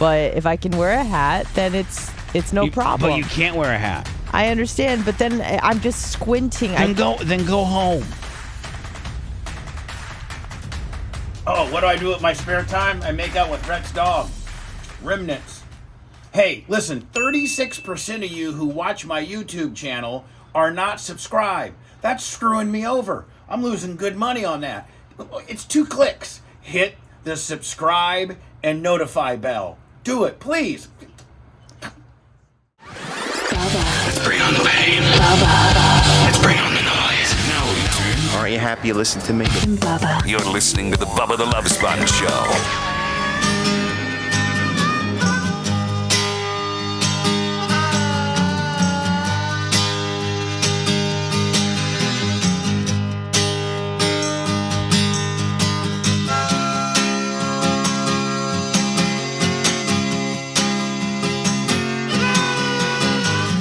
But if I can wear a hat, then it's no problem. But you can't wear a hat. I understand, but then I'm just squinting. Then go home. Oh, what do I do with my spare time? I make out with Rex's dog. Remnants. Hey, listen, 36% of you who watch my YouTube channel are not subscribed. That's screwing me over. I'm losing good money on that. It's 2 clicks. Hit the subscribe and notify bell. Do it, please. Let's bring on the pain. Let's bring on the noise. Now we turn. Aren't you happy you listened to me? You're listening to the Bubba the Love Sponge Show.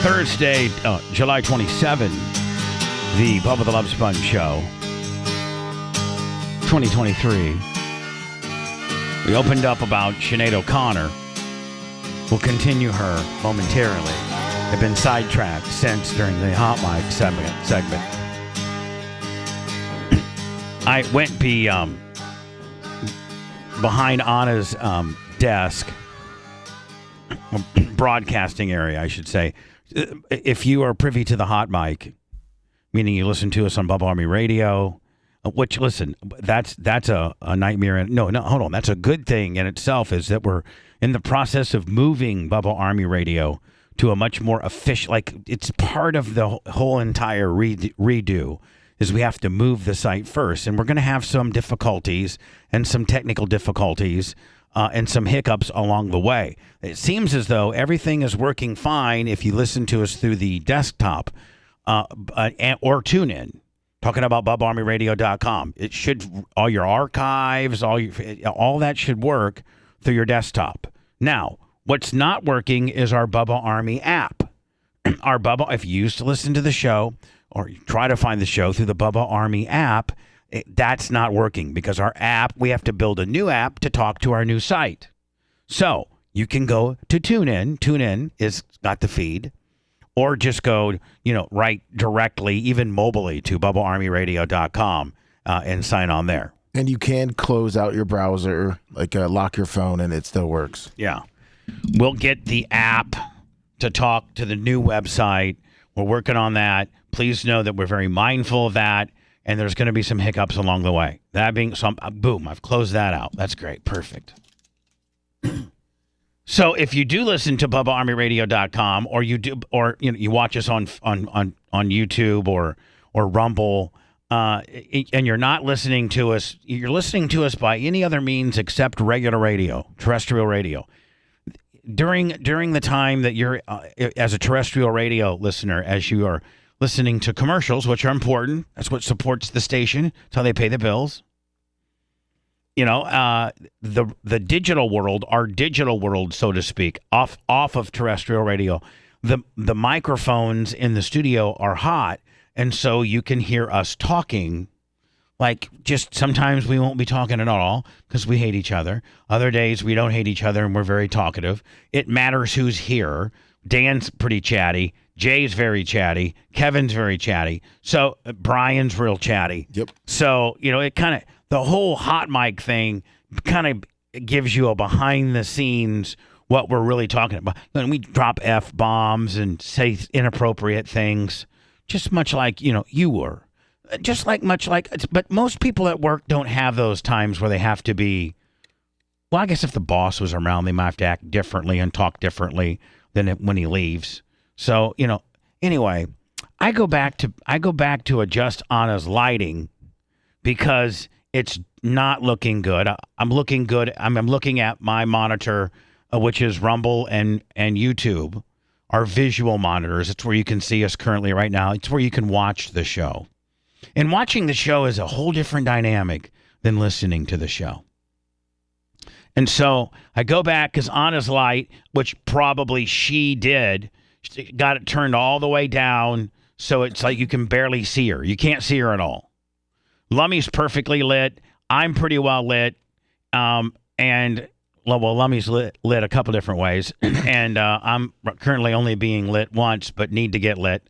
Thursday, July 27, the Bubba the Love Sponge Show, 2023. We opened up about Sinead O'Connor. We'll continue her momentarily. I've been sidetracked since during the hot mic segment. I went behind Anna's desk, broadcasting area, I should say. If you are privy to the hot mic, meaning you listen to us on Bubba Army Radio, which, listen, that's a nightmare. No, hold on. That's a good thing in itself, is that we're in the process of moving Bubba Army Radio to a much more official, like, it's part of the whole entire redo, is we have to move the site first. And we're going to have some difficulties and some technical difficulties and some hiccups along the way. It seems as though everything is working fine if you listen to us through the desktop or tune in. Talking about BubbaArmyRadio.com. It should, all your archives, all that should work through your desktop. Now, what's not working is our Bubba Army app. Our Bubba, if you used to listen to the show or you try to find the show through the Bubba Army app, that's not working because our app, we have to build a new app to talk to our new site. So you can go to TuneIn. TuneIn is got the feed, or just go, right directly, even mobilely, to BubbaArmyRadio.com and sign on there. And you can close out your browser, like lock your phone, and it still works. Yeah. We'll get the app to talk to the new website. We're working on that. Please know that we're very mindful of that. And there's going to be some hiccups along the way. That being so, boom, I've closed that out. That's great. Perfect. So if you do listen to BubbaArmyRadio.com, or you do, or you watch us on YouTube or Rumble, and you're not listening to us, you're listening to us by any other means except regular radio, terrestrial radio. During the time that you're as a terrestrial radio listener, as you are listening to commercials, which are important. That's what supports the station. That's how they pay the bills. The digital world, our digital world, so to speak, off of terrestrial radio, the microphones in the studio are hot, and so you can hear us talking. Like, just sometimes we won't be talking at all because we hate each other. Other days we don't hate each other and we're very talkative. It matters who's here. Dan's pretty chatty. Jay's very chatty. Kevin's very chatty. So Brian's real chatty. Yep. So, it kind of, the whole hot mic thing kind of gives you a behind the scenes what we're really talking about. When we drop F-bombs and say inappropriate things, just much like, you were. But most people at work don't have those times where they have to be, well, I guess if the boss was around, they might have to act differently and talk differently than when he leaves. So, anyway, I go back to adjust Anna's lighting because it's not looking good. I'm looking good. I'm looking at my monitor, which is Rumble and YouTube, our visual monitors. It's where you can see us currently right now. It's where you can watch the show. And watching the show is a whole different dynamic than listening to the show. And so I go back because Anna's light, which probably she did, got it turned all the way down, so it's like you can barely see her. You can't see her at all. Lummy's perfectly lit. I'm pretty well lit. And Lummy's lit a couple different ways, and I'm currently only being lit once, but need to get lit.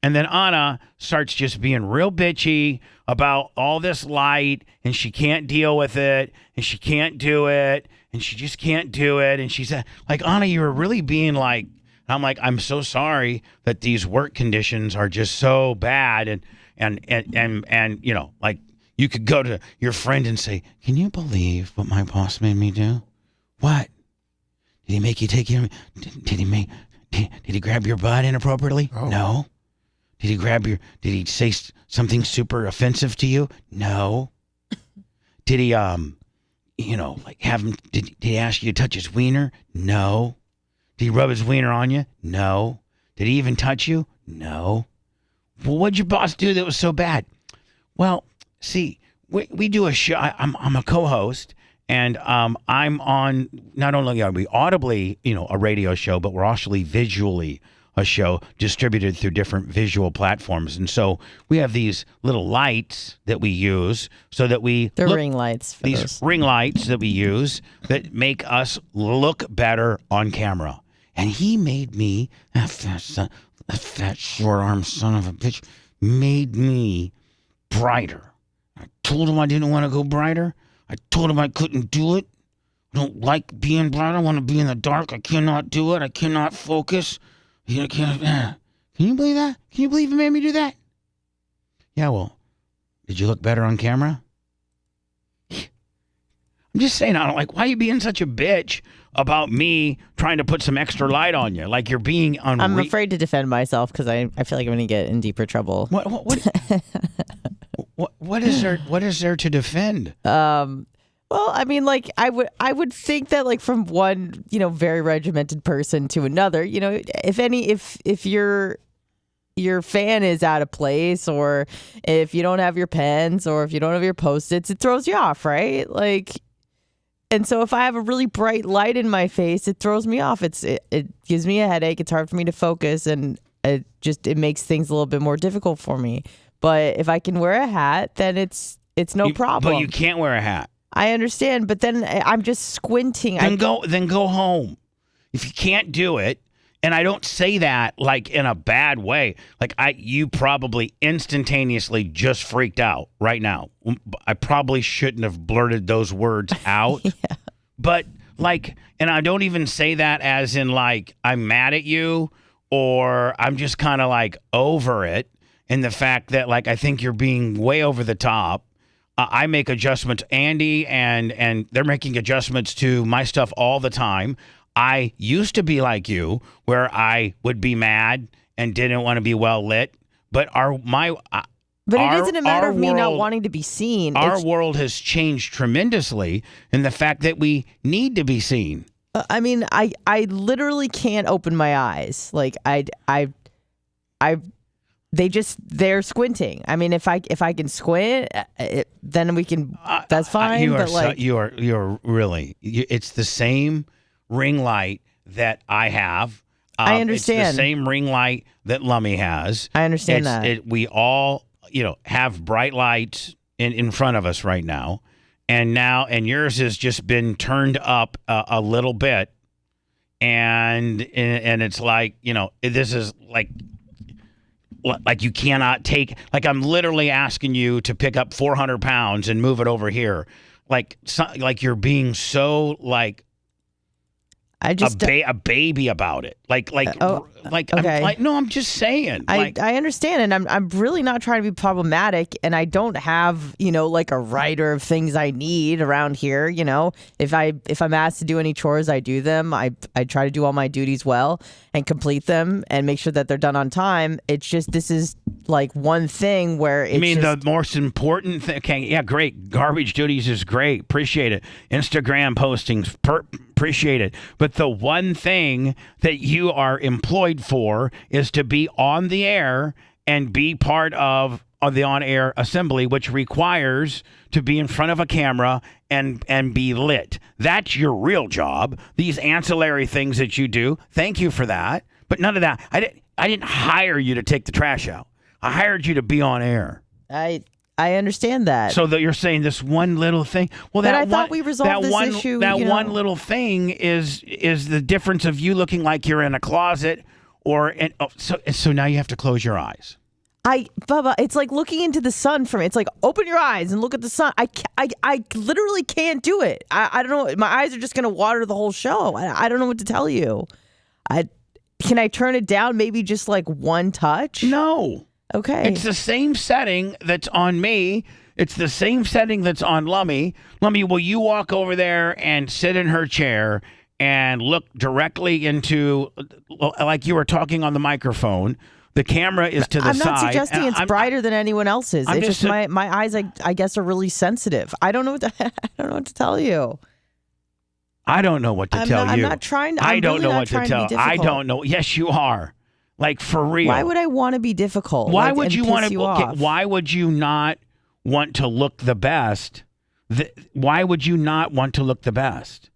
And then Anna starts just being real bitchy about all this light, and she can't deal with it, and she can't do it, and she just can't do it. And she said, like, Anna, you were really being like, I'm like, I'm so sorry that these work conditions are just so bad, and you know, like, you could go to your friend and say, can you believe what my boss made me do? What? Did he make you take your? Did he grab your butt inappropriately? Oh. No. Did he say something super offensive to you? No. Did he like have him? Did he ask you to touch his wiener? No. Did he rub his wiener on you? No. Did he even touch you? No. Well, what'd your boss do that was so bad? Well, see, we do a show. I'm a co-host. And I'm on, not only are we audibly, a radio show, but we're actually visually a show distributed through different visual platforms. And so we have these little lights that we use so that They're ring lights. For these those. ring lights that we use that make us look better on camera. And he made me, that fat short-armed son of a bitch, made me brighter. I told him I didn't want to go brighter. I told him I couldn't do it. I don't like being bright. I want to be in the dark. I cannot do it. I cannot focus. Can you believe that? Can you believe he made me do that? Yeah, well, did you look better on camera? I'm just saying, I don't like, why are you being such a bitch about me trying to put some extra light on you? Like you're being I'm afraid to defend myself because I feel like I'm going to get in deeper trouble. What is there to defend? Well, I mean, like I would think that like from one, very regimented person to another, if your fan is out of place or if you don't have your pens or if you don't have your Post-its, it throws you off, right? Like, and so if I have a really bright light in my face, it throws me off. It gives me a headache. It's hard for me to focus, and it makes things a little bit more difficult for me. But if I can wear a hat, then it's no problem. But you can't wear a hat. I understand, but then I'm just squinting. Then go home. If you can't do it, and I don't say that like in a bad way. Like you probably instantaneously just freaked out right now. I probably shouldn't have blurted those words out. Yeah. But like, and I don't even say that as in like I'm mad at you or I'm just kind of like over it. And the fact that like I think you're being way over the top. I make adjustments, Andy, and they're making adjustments to my stuff all the time. I used to be like you, where I would be mad and didn't want to be well lit. But it isn't a matter of me not wanting to be seen. Our world has changed tremendously in the fact that we need to be seen. I mean, I literally can't open my eyes. Like they're squinting. I mean, if I can squint, then we can. That's fine. You are really. It's the same ring light that I have. I understand. It's the same ring light that Lummy has. I understand that. We all, have bright lights in front of us right now, and yours has just been turned up a little bit, and it's like this is like you cannot take, like I'm literally asking you to pick up 400 pounds and move it over here. Like you're being so like a baby about it. Okay. I'm just saying. I understand, and I'm really not trying to be problematic, and I don't have like a writer of things I need around here. If I'm asked to do any chores, I do them. I try to do all my duties well and complete them and make sure that they're done on time. It's just this is like one thing where it's the most important thing? Okay, yeah, great. Garbage duties is great. Appreciate it. Instagram postings, appreciate it. But the one thing that you are employed for is to be on the air and be part of the on-air assembly, which requires to be in front of a camera and be lit. That's your real job. These ancillary things that you do, thank you for that. But none of that. I didn't hire you to take the trash out. I hired you to be on air. I I understand that. So that you're saying this one little thing. Well, but that I one, thought we resolved that this one, issue. That you know? one little thing is the difference of you looking like you're in a closet, so now you have to close your eyes. Bubba, it's like looking into the sun for me. It's like, open your eyes and look at the sun. I literally can't do it. I don't know. My eyes are just going to water the whole show. I don't know what to tell you. Can I turn it down maybe just like one touch? No. Okay. It's the same setting that's on me. It's the same setting that's on Lummy. Lummy, will you walk over there and sit in her chair and look directly into, like you were talking on the microphone? The camera is to the side. I'm not suggesting it's brighter than anyone else's. It's just my eyes, I guess, are really sensitive. I don't know what to tell you. I don't know what to tell you. I'm not trying to. I don't really know not what to trying tell. be I difficult. don't know. Yes, you are. Like, for real. Why would I want to be difficult? Why like, would and you piss want to? you Okay, off? why would you not want to look the best? Why would you not want to look the best?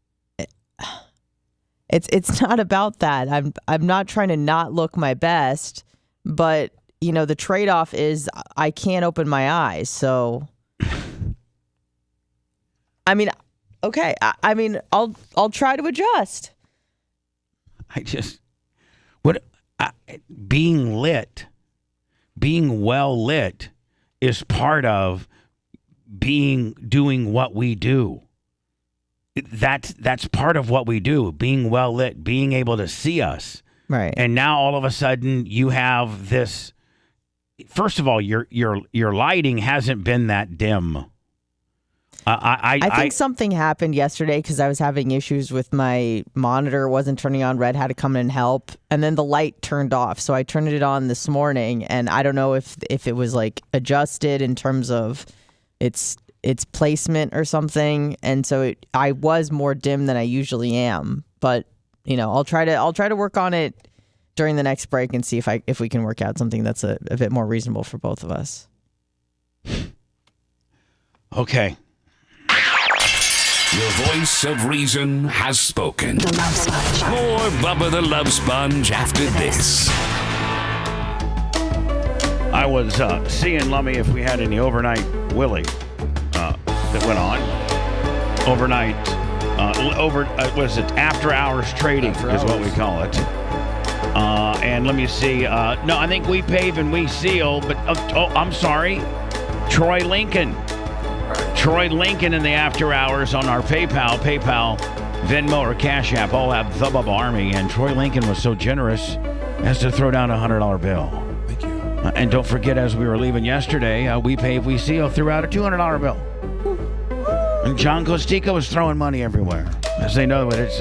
It's not about that. I'm not trying to not look my best, but the trade-off is I can't open my eyes. So, I mean, okay. I mean, I'll try to adjust. Being lit, being well lit, is part of doing what we do. That's part of what we do. Being well lit, being able to see us. Right. And now all of a sudden you have this. First of all, your lighting hasn't been that dim. I think something happened yesterday because I was having issues with my monitor. It wasn't turning on. Red had to come in and help. And then the light turned off. So I turned it on this morning. And I don't know if it was like adjusted in terms of its placement or something. And so I was more dim than I usually am. But, I'll try to work on it during the next break and see if we can work out something that's a bit more reasonable for both of us. Okay. Your voice of reason has spoken. The Love Sponge. More Bubba the Love Sponge after this. I was seeing, Lummy, if we had any overnight Willie that went on. Overnight, what is it? After hours trading is what we call it. And let me see. No, I think we pave and we seal. But I'm sorry, Troy Lincoln in the after hours on our PayPal, Venmo, or Cash App all have the Bubba Army. And Troy Lincoln was so generous as to throw down a $100 bill. Thank you. And don't forget, as we were leaving yesterday, we pave, we seal threw out a $200 bill. And John Costico was throwing money everywhere, as they know that it's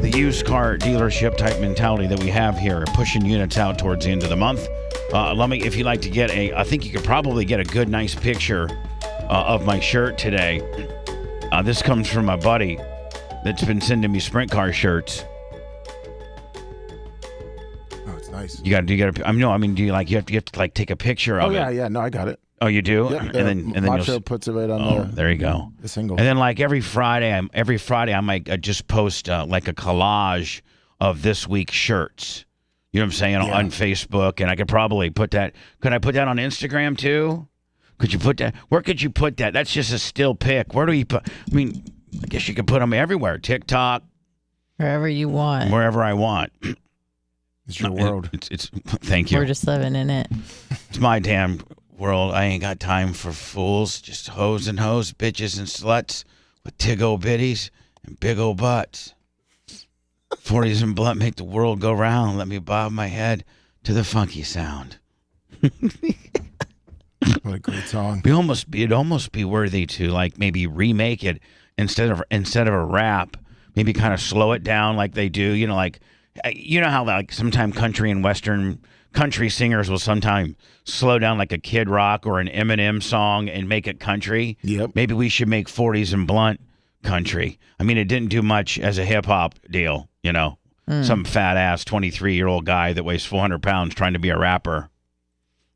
the used car dealership type mentality that we have here, pushing units out towards the end of the month. Let me, if you'd like to get I think you could probably get a good, nice picture of my shirt today. This comes from my buddy that's been sending me sprint car shirts. Oh, it's nice. You got to. I mean, do you have to like take a picture of it? Oh yeah. No, I got it. Oh, you do? Yep, and then Macho puts it right on there you go. the single. And then like every Friday I might just post like a collage of this week's shirts. You know what I'm saying? Yeah. On Facebook, and I could probably put that. Could I put that on Instagram too? Could you put that? Where could you put that? That's just a still pic. Where do you put? I mean, I guess you could put them everywhere. TikTok, Wherever you want. wherever I want. It's your world. It's thank you. We're just living in it. It's my damn world. I ain't got time for fools. Just hoes and hoes, bitches and sluts with tig old bitties and big old butts. 40s and blunt make the world go round. Let me bob my head to the funky sound. What a great song. It'd almost be worthy to like maybe remake it instead of a rap. Maybe kind of slow it down like they do. Like how like sometimes country and western country singers will sometimes slow down like a Kid Rock or an Eminem song and make it country. Yep. Maybe we should make 40s and blunt country. I mean, it didn't do much as a hip hop deal. Some fat ass 23-year-old guy that weighs 400 pounds trying to be a rapper.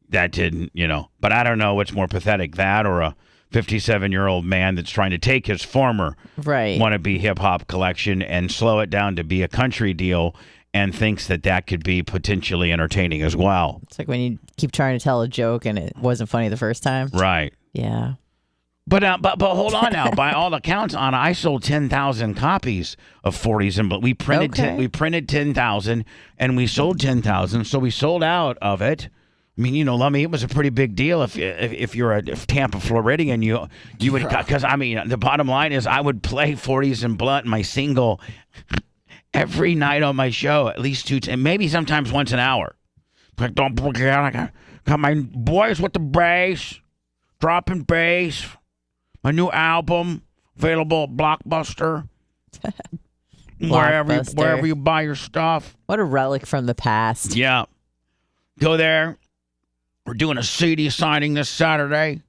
That didn't, But I don't know what's more pathetic, that or a 57-year-old man that's trying to take his former Right. wannabe hip-hop collection and slow it down to be a country deal and thinks that could be potentially entertaining as well. It's like when you keep trying to tell a joke and it wasn't funny the first time. Right. Yeah. But hold on now. By all accounts, Anna, I sold 10,000 copies of 40s and we printed Okay. we printed 10,000 and we sold 10,000. So we sold out of it. I mean, Lummy, it was a pretty big deal if you're a Tampa Floridian, you would, because I mean, the bottom line is I would play 40s and Blunt, my single, every night on my show, at least two, and maybe sometimes once an hour. But don't forget, I got my boys with the bass, dropping bass. My new album, available at Blockbuster. Wherever you buy your stuff. What a relic from the past. Yeah. Go there. We're doing a CD signing this Saturday.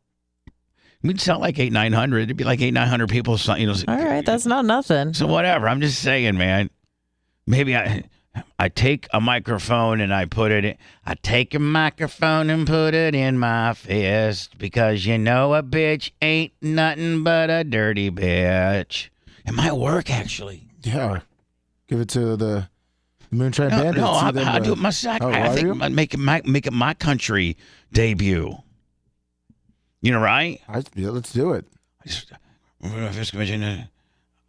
We'd sell like 900. It'd be like 900 people. All right, that's not nothing. So whatever. I'm just saying, man. Maybe I take a microphone and I take a microphone and put it in my fist because a bitch ain't nothing but a dirty bitch. It might work, actually. Yeah. Give it to the Moonshine Bandits. No, I'll do it myself. I think I'd make it my country debut. Right? Let's do it.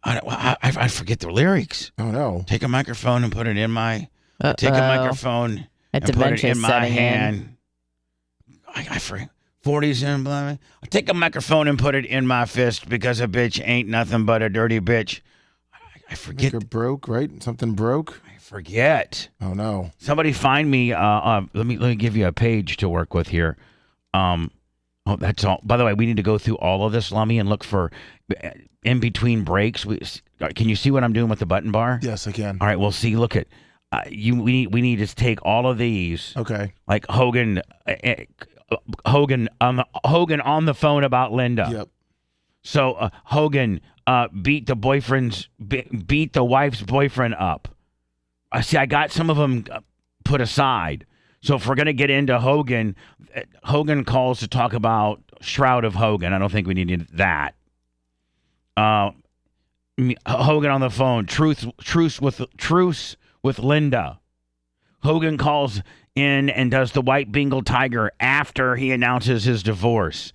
I forget the lyrics. Oh, no. Take a microphone and put it in my... Take a microphone and put it in my hand. I forget. 40s and blah. I take a microphone and put it in my fist because a bitch ain't nothing but a dirty bitch. I forget. Like broke, right? Something broke? I forget. Oh, no. Somebody find me. Let me give you a page to work with here. Oh, that's all. By the way, we need to go through all of this, Lummy, and look for in between breaks. Can you see what I'm doing with the button bar? Yes, I can. All right. Well, see. Look at we need to take all of these. Okay. Like Hogan on the phone about Linda. Yep. So Hogan beat the wife's boyfriend up. I got some of them put aside. So if we're going to get into Hogan calls to talk about Shroud of Hogan. I don't think we need that. Hogan on the phone. Truce with Linda. Hogan calls in and does the White Bengal Tiger after he announces his divorce.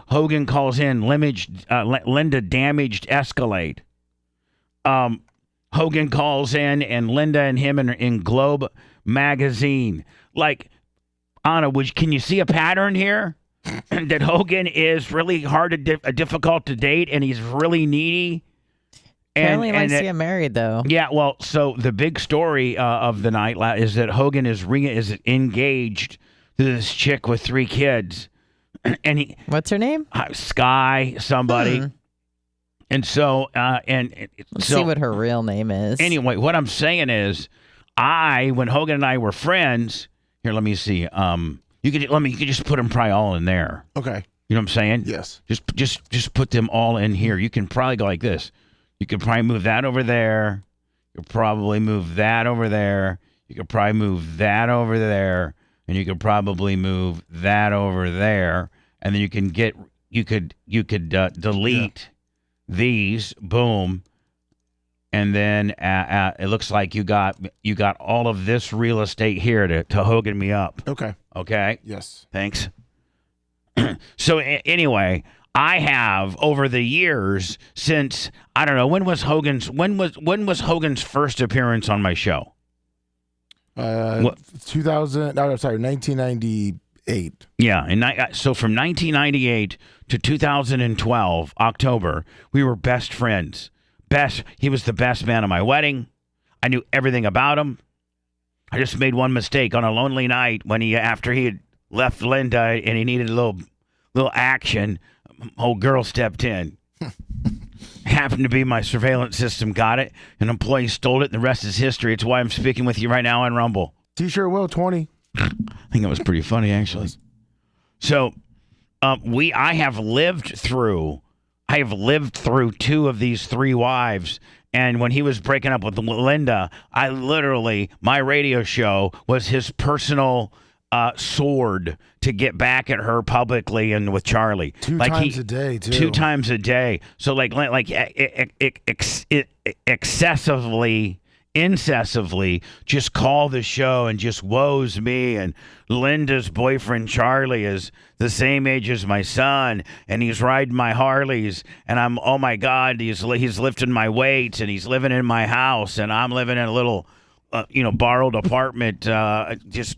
Hogan calls in Linda damaged Escalade. Hogan calls in and Linda and him in Globe magazine. Anna, can you see a pattern here? That Hogan is really difficult to date, and he's really needy. Apparently, likes to get married, though. Yeah, well, so the big story of the night is that Hogan is engaged to this chick with 3 kids, and what's her name? Sky somebody. And so, let's see what her real name is. Anyway, what I'm saying is, when Hogan and I were friends, here, let me see. You could just put them probably all in there. Okay. You know what I'm saying? Yes. Just put them all in here. You can probably go like this. You could probably move that over there. You could probably move that over there. You could probably move that over there, and you could probably move that over there, and then you could delete these. Boom. And then it looks like you got all of this real estate here to Hogan me up. Okay. Okay. Yes. Thanks. So anyway, I have over the years since I don't know when was Hogan's first appearance on my show? 1998. Yeah, so from 1998 to 2012 October, we were best friends. He was the best man at my wedding. I knew everything about him. I just made one mistake on a lonely night when after he had left Linda and he needed a little action. Old girl stepped in. Happened to be my surveillance system got it. An employee stole it, and the rest is history. It's why I'm speaking with you right now on Rumble. T-shirt will 20. I think that was pretty funny, actually. So, I have lived through 2 of these 3 wives. And when he was breaking up with Linda, my radio show was his personal sword to get back at her publicly and with Charlie. 2 times a day, too. 2 times a day. So excessively incessantly just call the show and just woes me. And Linda's boyfriend Charlie is the same age as my son, and he's riding my Harleys, and I'm, oh my God, he's lifting my weights, and he's living in my house, and I'm living in a little borrowed apartment, just,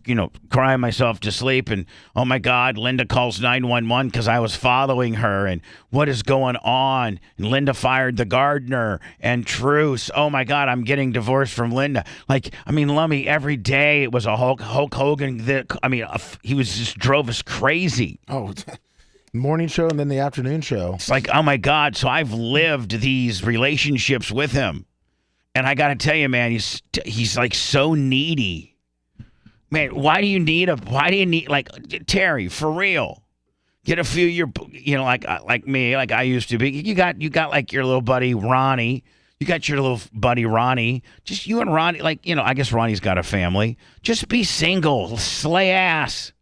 crying myself to sleep. And, oh, my God, Linda calls 911 because I was following her. And what is going on? And Linda fired the gardener and truce. Oh, my God, I'm getting divorced from Linda. Lummy, every day it was a Hulk Hogan. He was just drove us crazy. Oh, morning show and then the afternoon show. It's like, oh, my God. So I've lived these relationships with him. And I got to tell you, man, he's like so needy. Man, why do you need Terry, for real? Get a few like me, like I used to be. You got like your little buddy Ronnie. You got your little buddy Ronnie. Just you and Ronnie, I guess Ronnie's got a family. Just be single, slay ass.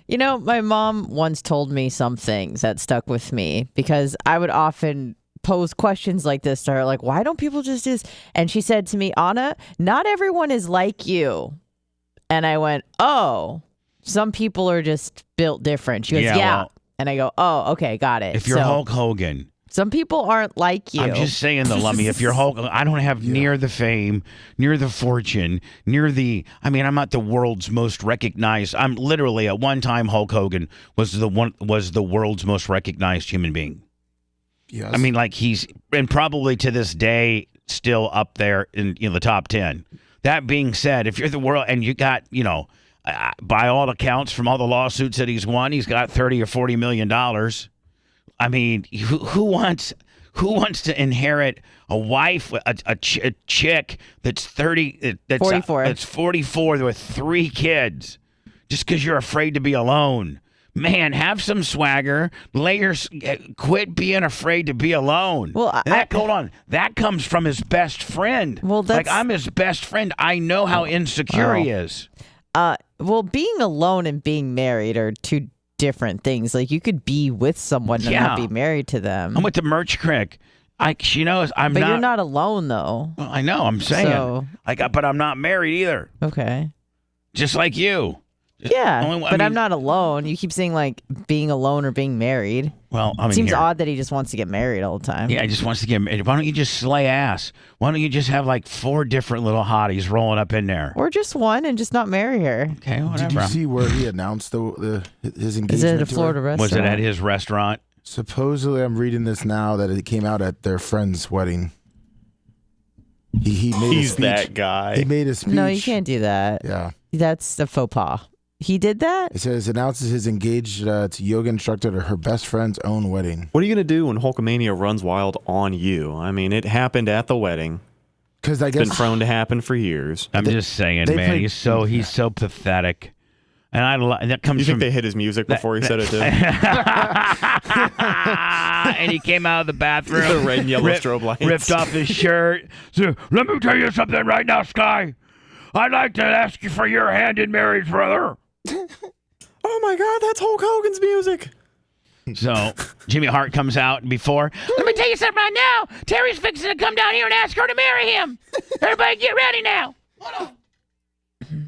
My mom once told me some things that stuck with me because I would often pose questions like this to her, like, why don't people just do this? And she said to me, Anna, not everyone is like you. And I went, oh, some people are just built different. She goes, yeah. Well, and I go, oh, okay, got it. If you're Hulk Hogan. Some people aren't like you. I'm just saying, though, Lummy, if you're Hulk, I don't have near the fame, near the fortune, I'm not the world's most recognized. I'm literally, at one time, Hulk Hogan was the world's most recognized human being. Yes. He's, and probably to this day, still up there in the top 10. That being said, if you're the world and you got, by all accounts from all the lawsuits that he's won, he's got $30 or $40 million. Who wants to inherit a wife, a chick that's 30, that's 44. That's 44 with 3 kids, just because you're afraid to be alone? Man, have some swagger. Quit being afraid to be alone. Well, hold on. That comes from his best friend. Well, I'm his best friend. I know how insecure he is. Well, being alone and being married are two different things. Like, you could be with someone and not be married to them. I'm with the Merch Crick. She knows I'm not. But you're not alone, though. Well, I know. I'm saying. So, but I'm not married either. Okay. Just like you. Yeah, I'm not alone. You keep saying, like, being alone or being married. Well, it seems odd that he just wants to get married all the time. Yeah, he just wants to get married. Why don't you just slay ass? Why don't you just have, like, 4 different little hotties rolling up in there? Or just one and just not marry her. Okay, whatever. Did you see where he announced his engagement? Is it at a Florida restaurant? Was it at his restaurant? Supposedly, I'm reading this now that it came out at their friend's wedding. He's a speech. That guy. He made a speech. No, you can't do that. Yeah. That's a faux pas. He did that? It says announces his engaged to yoga instructor at her best friend's own wedding. What are you going to do when Hulkamania runs wild on you? It happened at the wedding. Because I guess it's been prone to happen for years. I'm just saying, man. He's so pathetic. And that comes. You think from, they hit his music before he said it too? And he came out of the bathroom. The red and yellow strobe lights. Ripped off his shirt. So, let me tell you something right now, Sky. I'd like to ask you for your hand in marriage, brother. Oh my God, that's Hulk Hogan's music. So Jimmy Hart comes out before. Let me tell you something right now. Terry's fixing to come down here and ask her to marry him. Everybody get ready now. Hold on.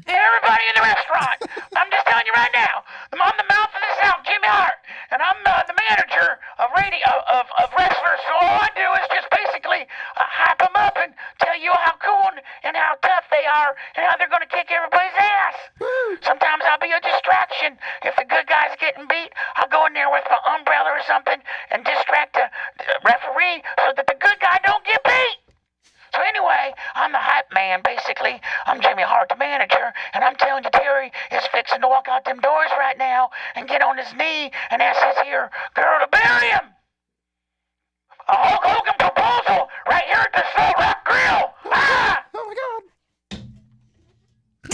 Hey, everybody in the restaurant. I'm just telling you right now. I'm on the mouth of the South, Jimmy Hart, and I'm the manager of wrestlers. So all I do is just basically hype them up and tell you how cool and how tough they are and how they're going to kick everybody's ass. Sometimes I'll be a distraction. If the good guy's getting beat, I'll go in there with my umbrella or something and distract the referee so that the good guy don't get beat. So anyway, I'm the hype man, basically. I'm Jimmy Hart, the manager, and I'm telling you, Terry is fixing to walk out them doors right now and get on his knee and ask his here girl to marry him. A Hulk Hogan proposal right here at the Salt Rock Grill. Ah! Oh my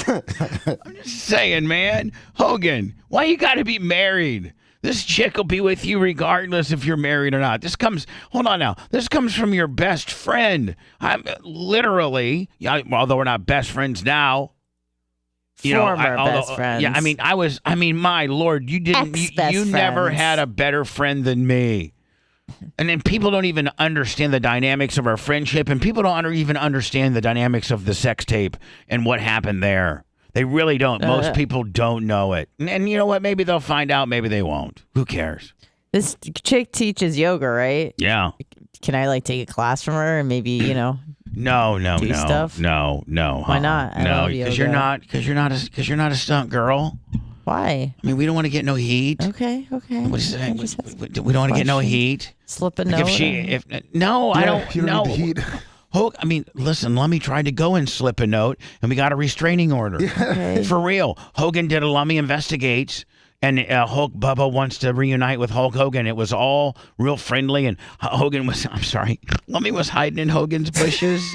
God. I'm just saying, man. Hogan, why you got to be married? This chick will be with you regardless if you're married or not. Hold on now. This comes from your best friend. I'm literally, although we're not best friends now. Former best friends. Yeah, my Lord, you never had a better friend than me. And then people don't even understand the dynamics of our friendship, and people don't even understand the dynamics of the sex tape and what happened there. They really don't. Most people don't know it. And you know what? Maybe they'll find out. Maybe they won't. Who cares? This chick teaches yoga, right? Yeah. Can I like take a class from her and maybe, you know? No. stuff? No. Why not? I No, love because yoga. you're not a stunt girl. Why? I mean, we don't want to get no heat. Okay. What are you saying? We don't want to get no heat. Slip a Like note. I don't. You don't No. need the heat. I mean, listen, Lummy tried to go and slip a note, and we got a restraining order. Okay. For real. Hogan did a Lummy Investigates, and Bubba wants to reunite with Hulk Hogan. It was all real friendly, and Lummy was hiding in Hogan's bushes.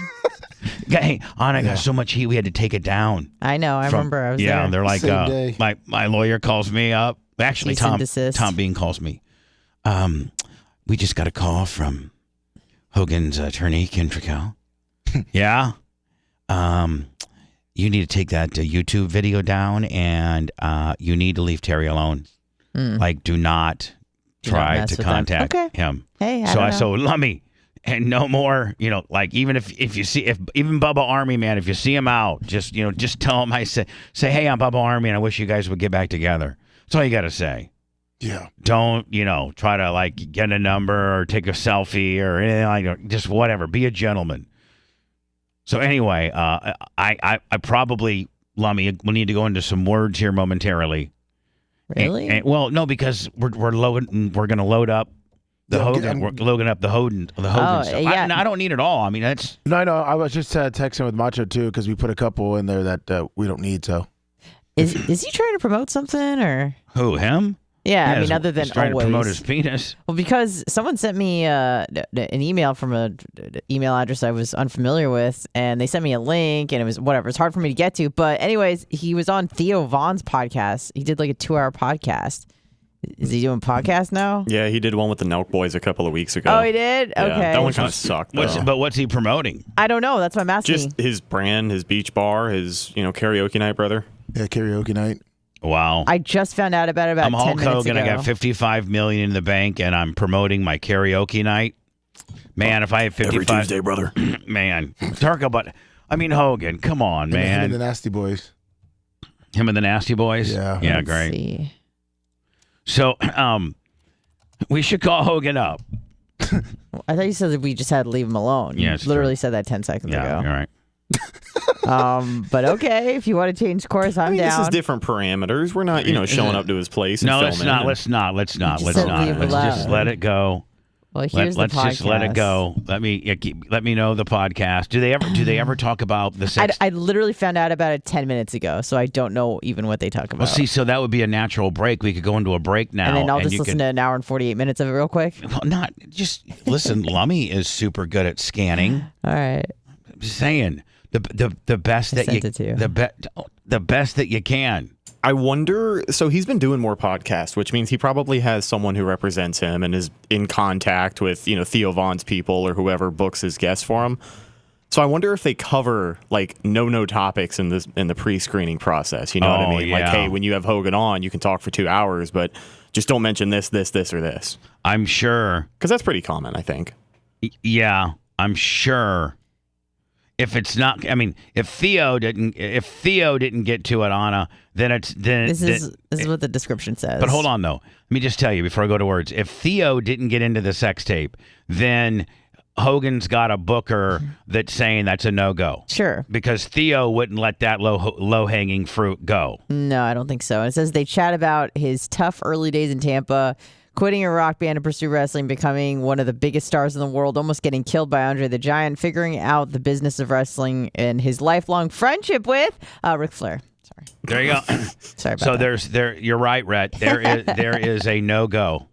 Hey, Anna got so much heat, we had to take it down. I know. I remember. I was there. They're like, Same day. my lawyer calls me up. Actually, Cease and desist. Tom Bean calls me. We just got a call from Hogan's attorney, Ken Trickell. Yeah. You need to take that YouTube video down, and you need to leave Terry alone. Like, do not try mess to with them. contact Okay. him. Hey, I don't know. So Lummy, and no more. You know, like even if even Bubba Army man, if you see him out, just tell him say, hey, I'm Bubba Army, and I wish you guys would get back together. That's all you got to say. Yeah. Don't, try to like get a number or take a selfie or anything like that. Just whatever. Be a gentleman. So anyway, I probably, Lummy, will need to go into some words here momentarily. Really? Well, no, because we're going to load up the Hogan. We're loading up the Hogan stuff. yeah. I don't need it all. I mean, that's No, I was just texting with Macho too because we put a couple in there that we don't need. So Is he trying to promote something or? who, him? Yeah, I He's mean, other than trying always. to promote his penis. Well, because someone sent me an email from an email address I was unfamiliar with, and they sent me a link, and it was whatever. It's hard for me to get to. But anyways, he was on Theo Vaughn's podcast. He did like a 2-hour podcast. Is he doing podcast now? Yeah, he did one with the Nelk Boys a couple of weeks ago. Oh, he did? Yeah, Okay. that one kind of sucked, though. But what's he promoting? I don't know. That's what I'm asking. Just his brand, his beach bar, his karaoke night, brother. yeah, karaoke night. Wow. I just found out about it about I'm 10 Hulk minutes Hogan. ago. I got $55 million in the bank, and I'm promoting my karaoke night. Man, if I had 55, Every Tuesday, brother. man, talk about. I mean, Hogan, come on, Him man. and the Nasty Boys. Him and the Nasty Boys. Yeah. yeah, Let's great. see. So, we should call Hogan up. I thought you said that we just had to leave him alone. Yeah, You it's literally said that 10 seconds Yeah, ago. all right. But okay, if you want to change course, I'm I mean, down. this is different parameters. We're not, showing up to his place and No, filming. let's not. You just said leave Let's just alone. let it go. Well, here's Let's the podcast. just let it go. Let me know the podcast. Do they ever talk about the sex? I literally found out about it 10 minutes ago, so I don't know even what they talk about. Well, see, so that would be a natural break. We could go into a break now, and then I'll just you listen to an hour and 48 minutes of it real quick. Well, not just listen. Lummy is super good at scanning. All right. I'm just saying the best I that sent you it to you. the best that you can. I wonder, so he's been doing more podcasts, which means he probably has someone who represents him and is in contact with, Theo Vaughn's people or whoever books his guests for him. So I wonder if they cover like no topics in the pre-screening process. You know what I mean? Yeah. Like, hey, when you have Hogan on, you can talk for 2 hours, but just don't mention this, or this. I'm sure. Because that's pretty common, I think. Yeah, I'm sure. If it's not, I mean, if Theo didn't get to it, Anna, then This is what the description says. But hold on though. Let me just tell you before I go to words. If Theo didn't get into the sex tape, then Hogan's got a booker that's saying that's a no-go. Sure. Because Theo wouldn't let that low-hanging fruit go. No, I don't think so. It says they chat about his tough early days in Tampa, quitting a rock band to pursue wrestling, becoming one of the biggest stars in the world, almost getting killed by Andre the Giant, figuring out the business of wrestling, and his lifelong friendship with Ric Flair. Sorry. There you go. Sorry about So that. you're right, Rhett. There is a no-go.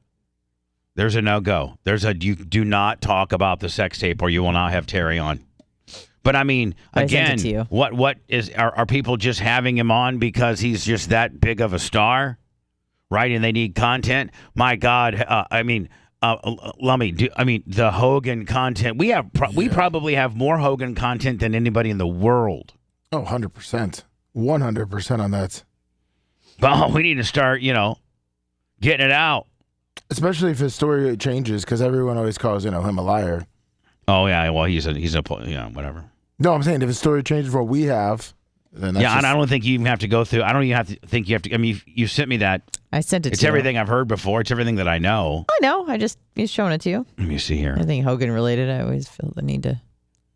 There's a no-go. You do not talk about the sex tape or you will not have Terry on. But I mean, I sent it to again, you. what are people just having him on because he's just that big of a star? Right, and they need content. My God, Lummy. The Hogan content. We probably have more Hogan content than anybody in the world. Oh, 100%. 100% on that. Well, we need to start, getting it out. Especially if his story changes, because everyone always calls him a liar. Oh yeah, well he's whatever. No, I'm saying if his story changes what we have, then that's and I don't think you even have to go through. I don't even have to think you have to. I mean, you sent me that. I sent it to you. It's everything I've heard before. It's everything that I know. I know. He's showing it to you. Let me see here. Anything Hogan related, I always feel the need to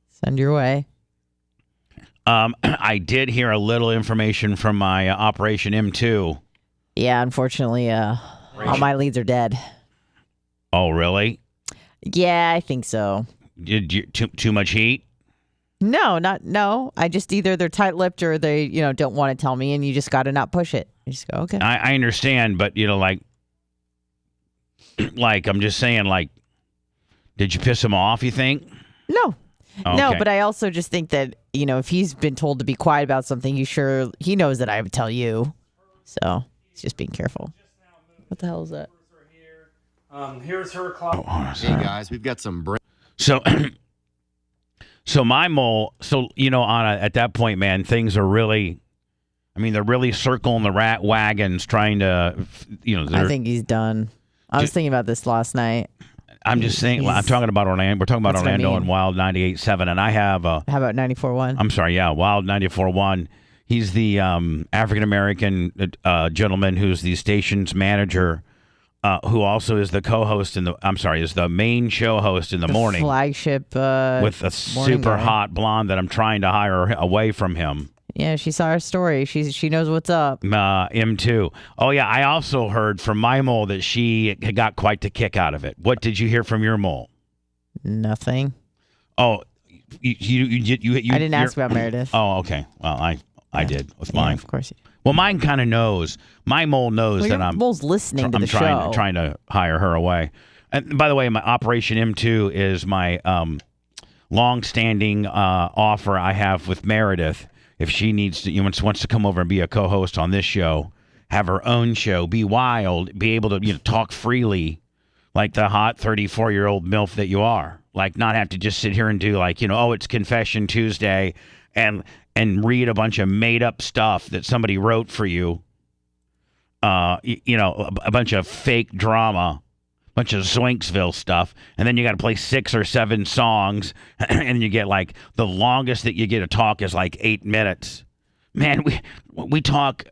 send your way. I did hear a little information from my Operation M2. Yeah, unfortunately, all my leads are dead. Oh, really? Yeah, I think so. Did you too much heat? No. I just either they're tight-lipped or they, don't want to tell me, and you just got to not push it. You just go, okay. I understand, but like I'm just saying, like, did you piss him off? You think? No. Okay. No, but I also just think that if he's been told to be quiet about something, he knows that I would tell you. So he's just being careful. What the hell is that? Here's her clock. Hey guys, we've got some So my mole. So Anna, at that point, man, things are really. I mean, they're really circling the rat wagons, trying to. I think he's done. I was thinking about this last night. I'm just saying. I'm talking about Orlando. We're talking about Orlando and Wild 98.7, and I have. How about 94.1? I'm sorry. Yeah, Wild 94.1. He's the African American gentleman who's the station's manager, who also is the co-host is the main show host in the morning flagship with a super hot blonde that I'm trying to hire away from him. Yeah, she saw our story. She knows what's up. M2. Oh yeah, I also heard from my mole that she got quite the kick out of it. What did you hear from your mole? Nothing. Oh, you I didn't ask about Meredith. Oh, okay. Well, I did with mine. Of course. Well, mine kind of knows. My mole knows that I'm. Mole's listening to the show. Trying to hire her away. And by the way, my Operation M2 is my long-standing offer I have with Meredith. If she needs to, wants to come over and be a co-host on this show, have her own show, be wild, be able to talk freely, like the hot 34-year-old MILF that you are. Like not have to just sit here and do it's Confession Tuesday, and read a bunch of made-up stuff that somebody wrote for you. A bunch of fake drama, bunch of Zoinksville stuff, and then you got to play 6 or 7 songs, and you get the longest that you get to talk is 8 minutes. Man, we talk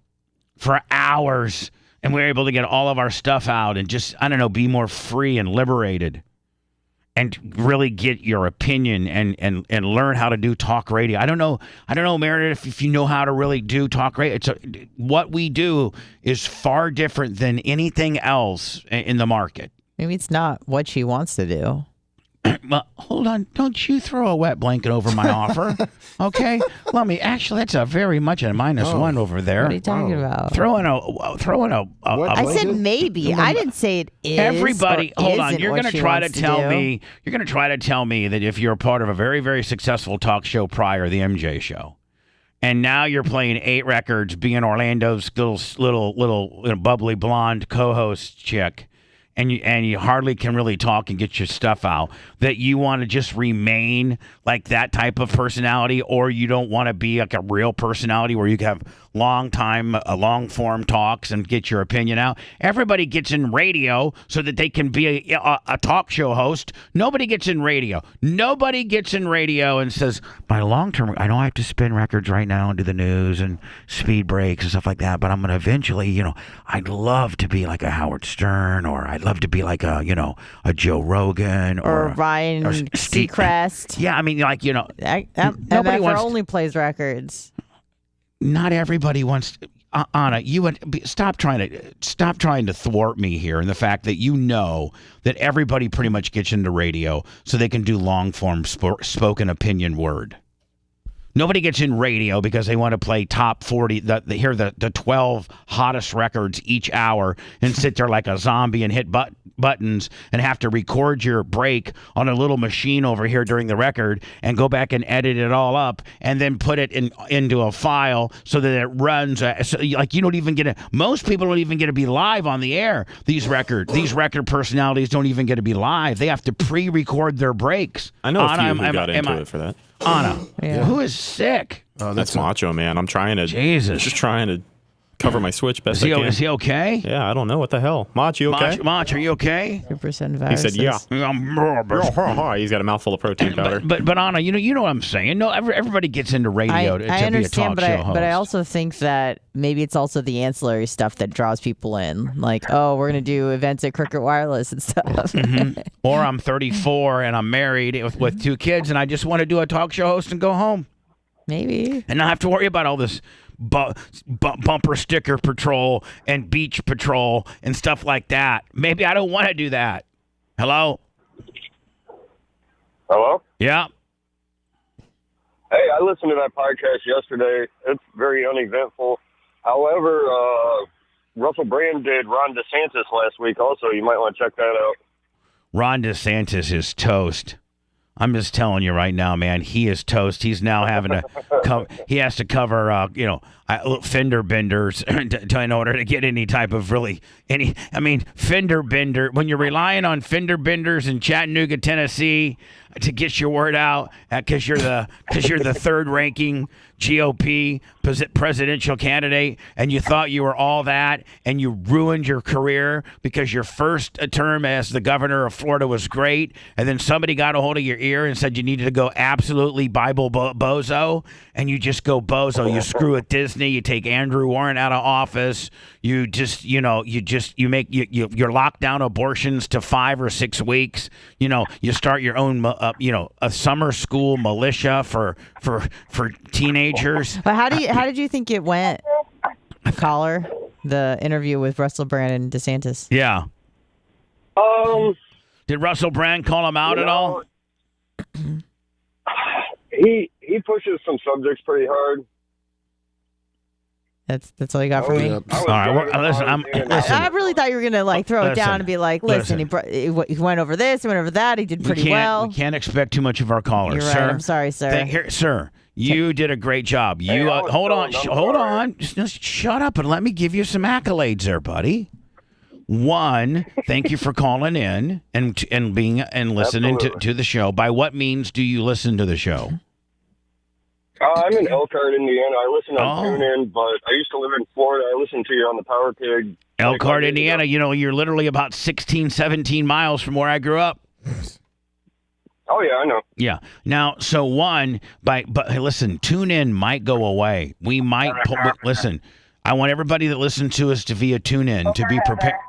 for hours, and we're able to get all of our stuff out and just be more free and liberated, and really get your opinion and learn how to do talk radio. I don't know, Meredith, if you know how to really do talk radio. What we do is far different than anything else in the market. Maybe it's not what she wants to do. Well, hold on. Don't you throw a wet blanket over my offer, okay? Actually, that's a very much a -1 over there. What are you talking about? Throwing a I said maybe. I didn't say it is. Everybody, hold on. You're going to try to tell me. You're going to try to tell me that if you're a part of a very, very successful talk show prior, the MJ Show, and now you're playing 8 records, being Orlando's little bubbly blonde co-host chick, and you hardly can really talk and get your stuff out, that you want to just remain like that type of personality, or you don't want to be like a real personality where you can have long form talks and get your opinion out. Everybody gets in radio so that they can be a talk show host. Nobody gets in radio. Nobody gets in radio and says, my long term, I know I have to spin records right now and do the news and speed breaks and stuff like that, but I'm going to eventually, I'd love to be like a Howard Stern, or I'd love to be like a Joe Rogan or Ryan Seacrest. Yeah, nobody only plays records. Not everybody wants. Anna, you would stop trying to thwart me here, and the fact that that everybody pretty much gets into radio so they can do long form spoken opinion word. Nobody gets in radio because they want to play top 40, hear the 12 hottest records each hour and sit there like a zombie and hit buttons and have to record your break on a little machine over here during the record and go back and edit it all up and then put it into a file so that it runs. You don't even get most people don't even get to be live on the air. These record personalities don't even get to be live. They have to pre-record their breaks. I know a few who got into it for that. Anna, who is sick? That's Macho Man. I'm trying to. Jesus. Just trying to cover my switch best I can. Is he okay? Yeah, I don't know. What the hell? Mach, you okay? Mach, are you okay? 2% He viruses. said, yeah. He's got a mouthful of protein powder. But Anna, you know what I'm saying. No, everybody gets into radio to be a talk show host. But I also think that maybe it's also the ancillary stuff that draws people in. Like, oh, we're gonna do events at Cricket Wireless and stuff. Mm-hmm. Or I'm 34 and I'm married with 2 kids, and I just want to do a talk show host and go home. Maybe. And not have to worry about all this bumper sticker patrol and beach patrol and stuff like that. Maybe I don't want to do that. Hello? Hello? Yeah. Hey, I listened to that podcast yesterday. It's very uneventful. However, Russell Brand did Ron DeSantis last week also. You might want to check that out. Ron DeSantis is toast. I'm just telling you right now, man. He is toast. He's now having to he has to cover, fender benders in order to get any type of fender bender. When you're relying on fender benders in Chattanooga, Tennessee, to get your word out, because you're the third ranking GOP presidential candidate, and you thought you were all that, and you ruined your career because your first term as the governor of Florida was great, and then somebody got a hold of your ear and said you needed to go absolutely Bible bozo, and you just go bozo. You screw with Disney. You take Andrew Warren out of office. You just, you're locked down abortions to 5 or 6 weeks. You start your own, a summer school militia for teenagers. But how did you think it went, caller? The interview with Russell Brand and DeSantis. Yeah. Did Russell Brand call him out at all? He pushes some subjects pretty hard. That's all you got for me. All right, listen. I really thought you were gonna throw it down and be like, listen. He went over this, he went over that. He did pretty well. We can't expect too much of our callers, You're sir. right. I'm sorry, sir. Sir, you did a great job. You hold on. Just shut up and let me give you some accolades, there, buddy. One, thank you for calling in and listening to the show. By what means do you listen to the show? I'm in Elkhart, Indiana. I listen on TuneIn, but I used to live in Florida. I listened to you on the Power Pig. Elkhart, Indiana. You're literally about 16, 17 miles from where I grew up. Oh, yeah, I know. Yeah. Now, so but hey, listen, TuneIn might go away. We might listen. I want everybody that listens to us via TuneIn to be prepared.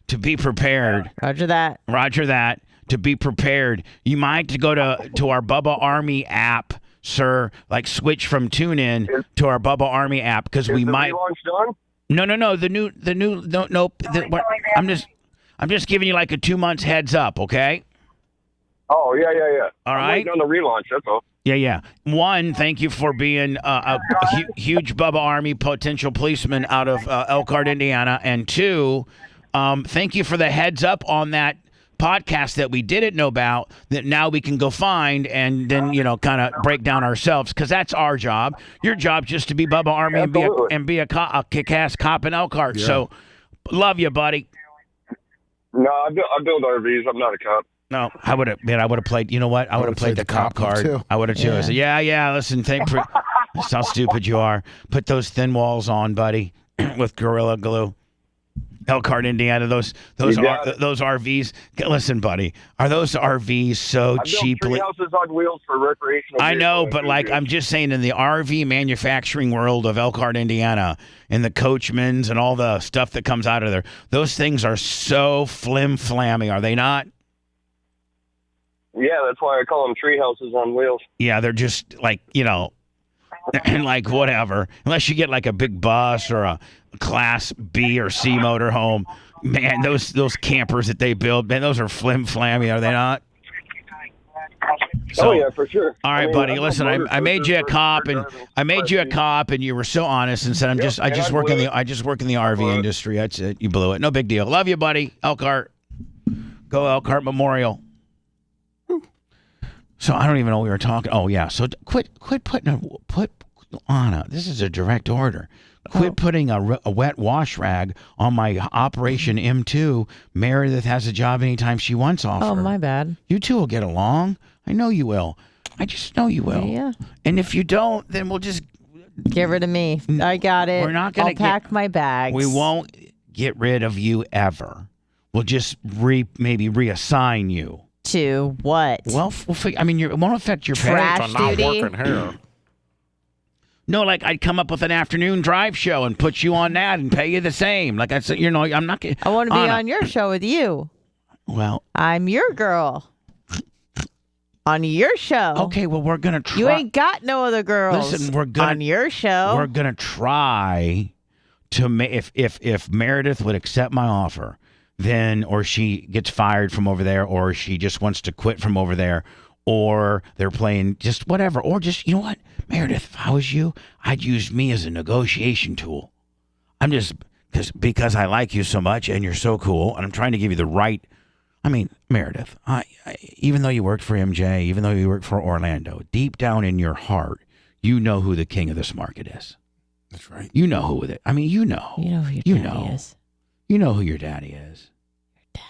To be prepared. Roger that. To be prepared. You might go to our Bubba Army app, sir. Like switch from TuneIn to our Bubba Army app because we might. Relaunch done? No. The new. Nope. I'm just giving you like a 2 months heads up. Okay. Oh yeah. All right. On the relaunch. That's all. Yeah. One, thank you for being a huge Bubba Army potential policeman out of Elkhart, Indiana. And 2, thank you for the heads up on that podcast that we didn't know about that now we can go find and then, kind of break down ourselves because that's our job. Your job just to be Bubba Army and be a kick-ass cop in Elkhart. Yeah. So, love you, buddy. No, I build RVs. I'm not a cop. No, I would have played. You know what? I would have played the cop card. Too. I would have too. Yeah. I said, yeah. Listen, that's how stupid you are. Put those thin walls on, buddy, with Gorilla Glue. Elkhart, Indiana. Those RVs. Listen, buddy, are those RVs so cheaply? Houses on wheels for recreational. I know, but I'm just saying, in the RV manufacturing world of Elkhart, Indiana, and the Coachmans and all the stuff that comes out of there, those things are so flim-flammy, are they not? Yeah, that's why I call them tree houses on wheels. Yeah, they're just and like whatever. Unless you get like a big bus or a Class B or C motorhome. Man, those campers that they build, man, those are flim-flammy, are they not? So, yeah, for sure. All right, buddy. Listen, I made you a cop, and you were so honest and said, I just work in the RV industry. That's it. You blew it. No big deal. Love you, buddy. Elkhart. Go Elkhart Memorial. So I don't even know what we were talking. Oh yeah. So quit Anna. This is a direct order. Quit putting a wet wash rag on my Operation M2. Meredith has a job anytime she wants off. Oh, my bad. You two will get along. I know you will. I just know you will. Yeah. And if you don't, then we'll just Get rid of me. I got it. We're not gonna I'll pack my bags. We won't get rid of you ever. We'll just maybe reassign you. To what? Well, it won't affect your Trash pay. Not duty? working here. No, like I'd come up with an afternoon drive show and put you on that and pay you the same. Like I said, I'm not. I want to be on your show with you. Well, I'm your girl. On your show. okay. Well, we're gonna try. You ain't got no other girls. Listen, we're gonna on your show. We're gonna try to if Meredith would accept my offer, then or she gets fired from over there, or she just wants to quit from over there, or they're playing just whatever, or just you know what, Meredith, if I was you, I'd use me as a negotiation tool. I'm just because I like you so much and you're so cool, and I'm trying to give you the right. I mean, Meredith, I even though you worked for MJ, even though you worked for Orlando, deep down in your heart, you know who the king of this market is. That's right. You know who it. I mean, you know. You know who your daddy is. You know who your daddy is. Daddy.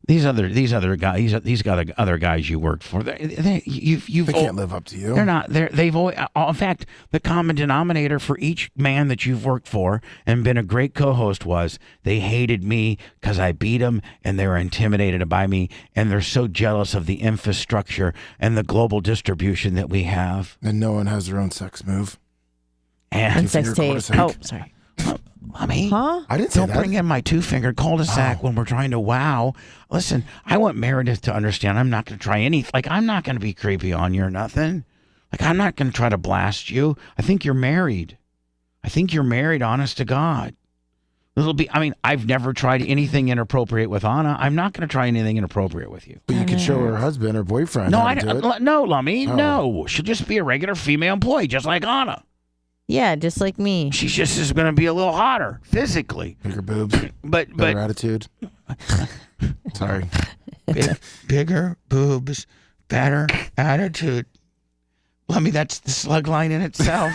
These other guys you worked for. They can't live up to you. They're not. They've always. In fact, the common denominator for each man that you've worked for and been a great co-host was they hated me because I beat them and they were intimidated by me and they're so jealous of the infrastructure and the global distribution that we have. And no one has their own sex move. And sex tape. cul-de-sac. Oh, sorry. I mean, Huh? I didn't say don't that. bring in my 2-finger cul-de-sac when we're trying to wow. Listen, I want Meredith to understand I'm not going to try anything. Like, I'm not going to be creepy on you or nothing. Like, I'm not going to try to blast you. I think you're married. Honest to God. I've never tried anything inappropriate with Anna. I'm not going to try anything inappropriate with you. But you could show her husband or boyfriend. No, how to do it. no, Lummy. Oh. No. She'll just be a regular female employee, just like Anna. Yeah, just like me. She's just is going to be a little hotter physically. Bigger boobs, But better attitude. Sorry. Bigger boobs, better attitude. Well, I mean, that's the slug line in itself.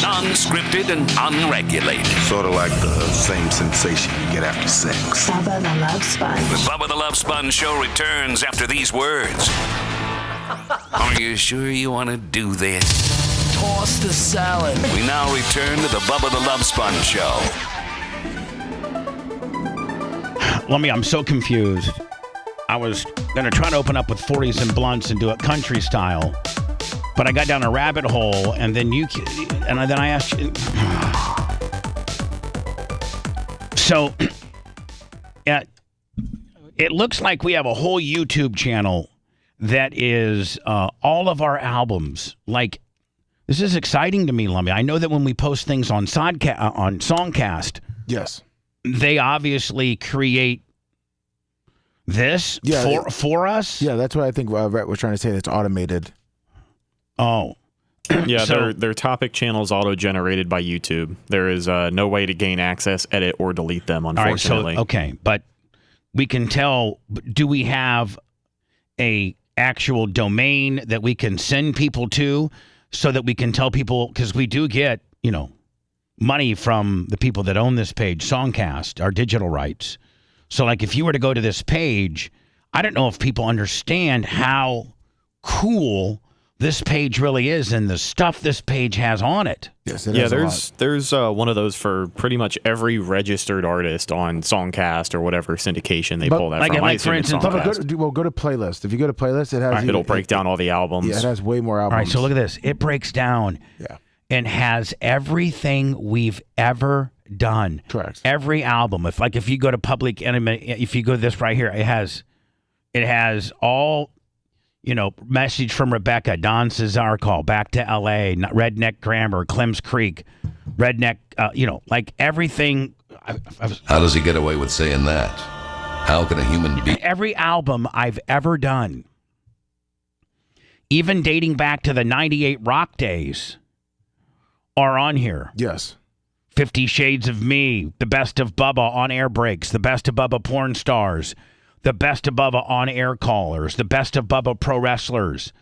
Non-scripted and unregulated. Sort of like the same sensation you get after sex. Bubba the Love Sponge. The Bubba the Love Sponge show returns after these words. Are you sure you want to do this? Toss the salad. We now return to the Bubba the Love Sponge show. Lummy, I'm so confused. I was going to try to open up with 40s and blunts and do it country style, but I got down a rabbit hole, and then then I asked you. So, it looks like we have a whole YouTube channel that is all of our albums. Like, this is exciting to me, Lummy. I know that when we post things on Songcast, Yes. they obviously create this for us. Yeah, that's what I think Rhett was trying to say. That's automated. Oh. Yeah, So- their topic channels auto-generated by YouTube. There is no way to gain access, edit, or delete them, unfortunately. All right, so, okay, but we can tell, do we have a actual domain that we can send people to so that we can tell people, because we do get, money from the people that own this page, Songcast, our digital rights. So, like, if you were to go to this page, I don't know if people understand how cool this page really is and the stuff this page has on it. Yes, it has a lot. there's one of those for pretty much every registered artist on Songcast or whatever syndication they pull that like- from. like, I assume for it's instance, Songcast. Go to playlist. If you go to playlist, it has It'll break down all the albums. Yeah, it has way more albums. All right, so look at this. It breaks down and has everything we've ever done. Correct. Every album. If you go to Public Enemy, if you go to this right here, it has all, Message from Rebecca, Don Cesar Call, Back to L.A., Redneck Grammar, Clem's Creek, Redneck, like everything. How does he get away with saying that? How can a human being... Every album I've ever done, even dating back to the 98 Rock days, are on here. Yes. 50 Shades of Me, The Best of Bubba on Air Breaks, The Best of Bubba Porn Stars, The Best of Bubba on Air Callers, The Best of Bubba Pro Wrestlers,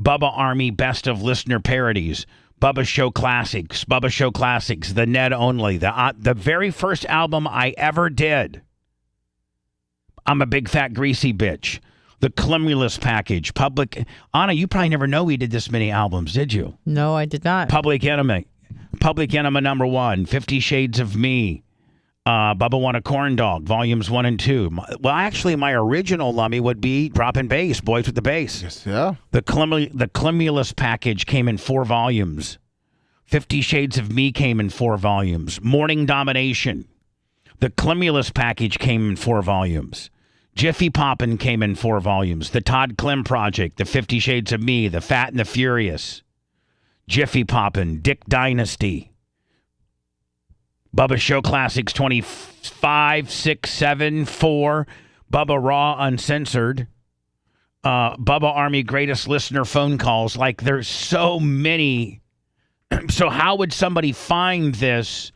Bubba Army Best of Listener Parodies, Bubba Show Classics, The Ned Only, the very first album I ever did, I'm a Big Fat Greasy Bitch, The Cumulus Package. Anna, you probably never know he did this many albums, did you? No, I did not. Public Enemy number 1. 50 Shades of Me. Bubba Want a Corn Dog, volumes 1 and 2. Well, actually, my original Lummy would be Drop and Bass, Boys with the Bass. Yes, yeah. The Cumulus Package came in 4 volumes. 50 Shades of Me came in 4 volumes. Morning Domination. The Cumulus Package came in 4 volumes. Jiffy Poppin' came in 4 volumes. The Todd Clem Project, The 50 Shades of Me, The Fat and the Furious. Jiffy Poppin', Dick Dynasty. Bubba Show Classics 25, 6, 7, 4. Bubba Raw Uncensored. Bubba Army Greatest Listener Phone Calls. Like, there's so many. So how would somebody find this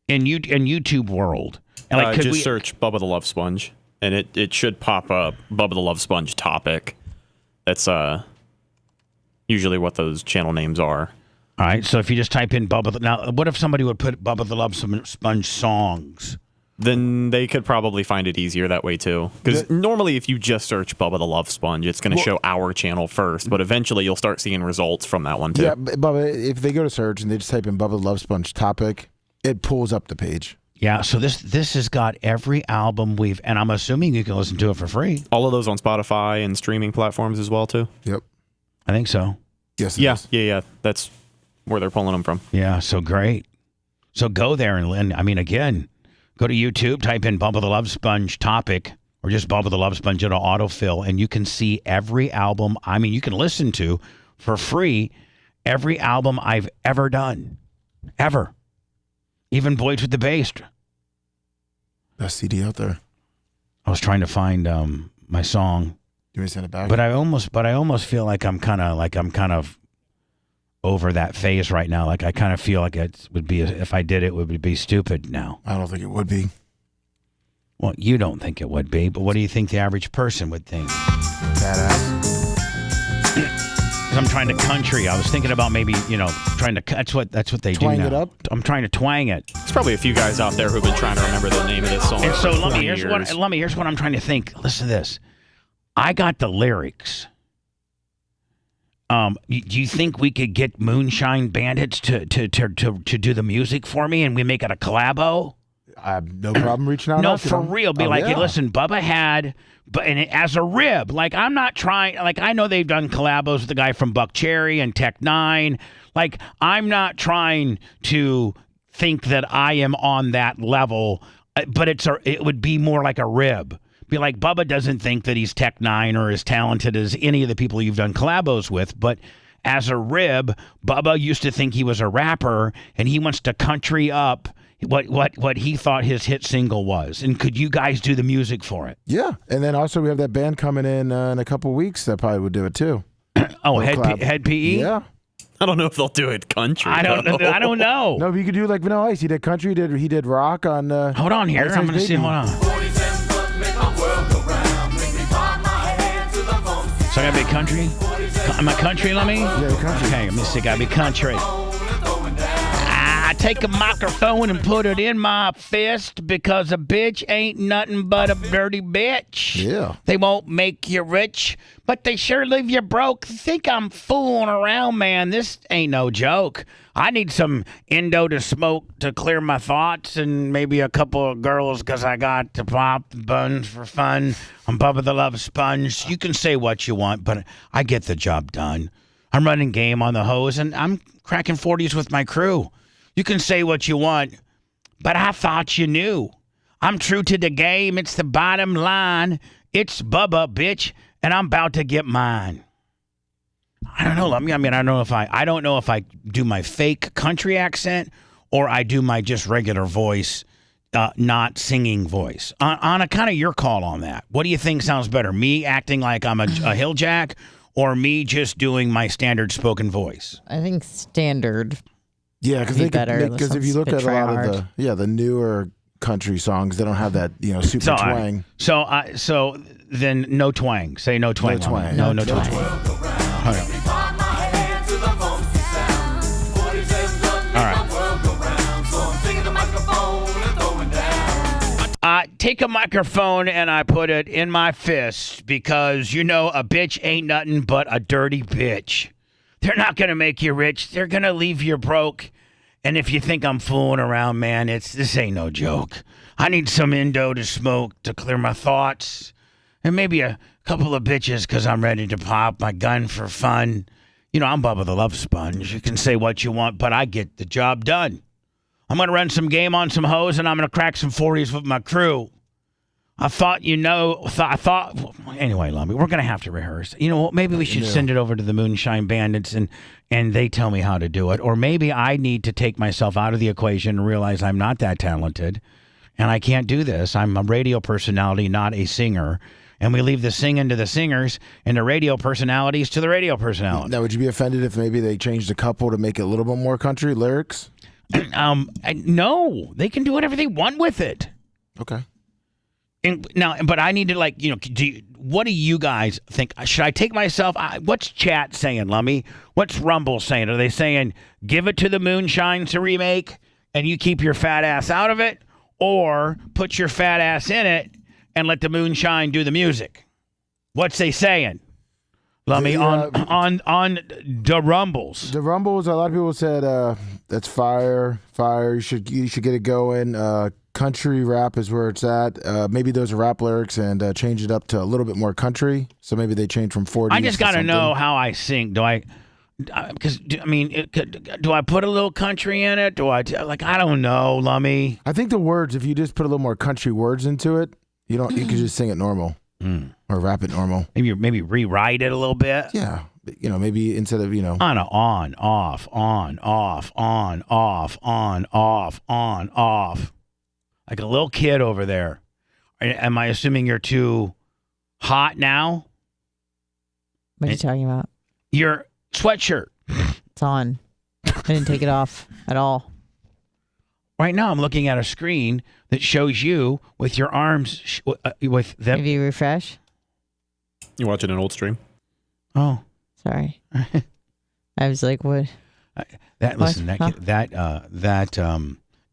in YouTube world? And like, just search Bubba the Love Sponge, and it should pop up Bubba the Love Sponge topic. That's usually what those channel names are. All right, so if you just type in now, what if somebody would put Bubba the Love Sponge songs? Then they could probably find it easier that way too. Because normally if you just search Bubba the Love Sponge, it's going to show our channel first, but eventually you'll start seeing results from that one too. Yeah, Bubba, if they go to search and they just type in Bubba the Love Sponge topic, it pulls up the page. Yeah, so this has got every album and I'm assuming you can listen to it for free. All of those on Spotify and streaming platforms as well too? Yep. I think so. Yes, Yeah. That's where they're pulling them from. Yeah, so great. So go there and I mean, again, go to YouTube, type in Bubba the Love Sponge topic, or just Bubba the Love Sponge, it'll autofill, and you can see every album. I mean, you can listen to for free every album I've ever done. Ever. Even Boys with the Bass. Best CD out there. I was trying to find my song. You want to send it back? But I almost feel like I'm kind of over that phase right now. Like I kind of feel like it would be, if I did it, would be stupid now. I don't think it would be. Well, you don't think it would be, but what do you think the average person would think? Badass. 'Cause I'm trying to country. I was thinking about maybe, trying to. That's what they Twang do now. it up? I'm trying to twang it. There's probably a few guys out there who've been trying to remember the name of this song. And so for here's 20 years. here's what I'm trying to think. Listen to this. I got the lyrics. Do you think we could get Moonshine Bandits to do the music for me, and we make it a collabo? I have no problem reaching out. No, after for them. real. Be like, yeah. hey, listen, Bubba had, as a rib. Like, I'm not trying. Like, I know they've done collabos with the guy from Buck Cherry and Tech Nine. Like, I'm not trying to think that I am on that level, but it would be more like a rib. Be like, Bubba doesn't think that he's Tech Nine or as talented as any of the people you've done collabos with, but as a rib, Bubba used to think he was a rapper, and he wants to country up what he thought his hit single was. And could you guys do the music for it? Yeah, and then also we have that band coming in a couple weeks that probably would do it too. Oh, Head PE? Yeah. I don't know if they'll do it country. I don't know. No, but you could do like Vanilla Ice. He did country. He did rock on. Hold on here. I'm going to see. Hold on. So I got to be country? Am I country, let me? Yeah, country. Okay, let me see. Got to be country. I take a microphone and put it in my fist because a bitch ain't nothing but a dirty bitch. Yeah. They won't make you rich, but they sure leave you broke. Think I'm fooling around, man. This ain't no joke. I need some Indo to smoke to clear my thoughts and maybe a couple of girls because I got to pop the buns for fun. I'm Bubba the Love Sponge. You can say what you want, but I get the job done. I'm running game on the hose, and I'm cracking 40s with my crew. You can say what you want, but I thought you knew. I'm true to the game. It's the bottom line. It's Bubba, bitch, and I'm about to get mine. I don't know. I mean, I don't know if I do my fake country accent or I do my just regular voice, not singing voice. On a kind of your call on that. What do you think sounds better? Me acting like I'm a hill jack, or me just doing my standard spoken voice? I think standard. Yeah, because if you look at a lot of the newer country songs, they don't have that super twang. So then no twang. Say no twang. No twang. No twang. All right. take a microphone and I put it in my fist because, a bitch ain't nothing but a dirty bitch. They're not going to make you rich. They're going to leave you broke. And if you think I'm fooling around, man, this ain't no joke. I need some Indo to smoke to clear my thoughts. And maybe a couple of bitches because I'm ready to pop my gun for fun. I'm Bubba the Love Sponge. You can say what you want, but I get the job done. I'm going to run some game on some hoes, and I'm going to crack some 40s with my crew. I thought, anyway, Lumby, we're going to have to rehearse. You know what? Maybe we should send it over to the Moonshine Bandits, and they tell me how to do it. Or maybe I need to take myself out of the equation and realize I'm not that talented, and I can't do this. I'm a radio personality, not a singer. And we leave the singing to the singers and the radio personalities to the radio personalities. Now, would you be offended if maybe they changed a couple to make it a little bit more country lyrics? No, they can do whatever they want with it. Okay. But I need to what do you guys think? Should I take myself? What's chat saying, Lummy? What's Rumble saying? Are they saying give it to the Moonshine to remake and you keep your fat ass out of it, or put your fat ass in it and let the Moonshine do the music? What's they saying? Lummy, on the Rumbles. The Rumbles, a lot of people said that's fire. You should get it going. Country rap is where it's at. Maybe those are rap lyrics and change it up to a little bit more country. So maybe they change from 40. I just got to know how I sing. Do I put a little country in it? I don't know, Lummy. I think the words, if you just put a little more country words into it, you could just sing it normal or rap it normal. Maybe rewrite it a little bit. Yeah. Maybe instead of, on, off, on, off, on, off, on, off, on, off. Like a little kid over there. Am I assuming you're too hot now? What are you talking about? Your sweatshirt. It's on. I didn't take it off at all. Right now, I'm looking at a screen that shows you with your arms with them. Maybe you refresh. You watching an old stream? Oh, sorry. I was like, what? That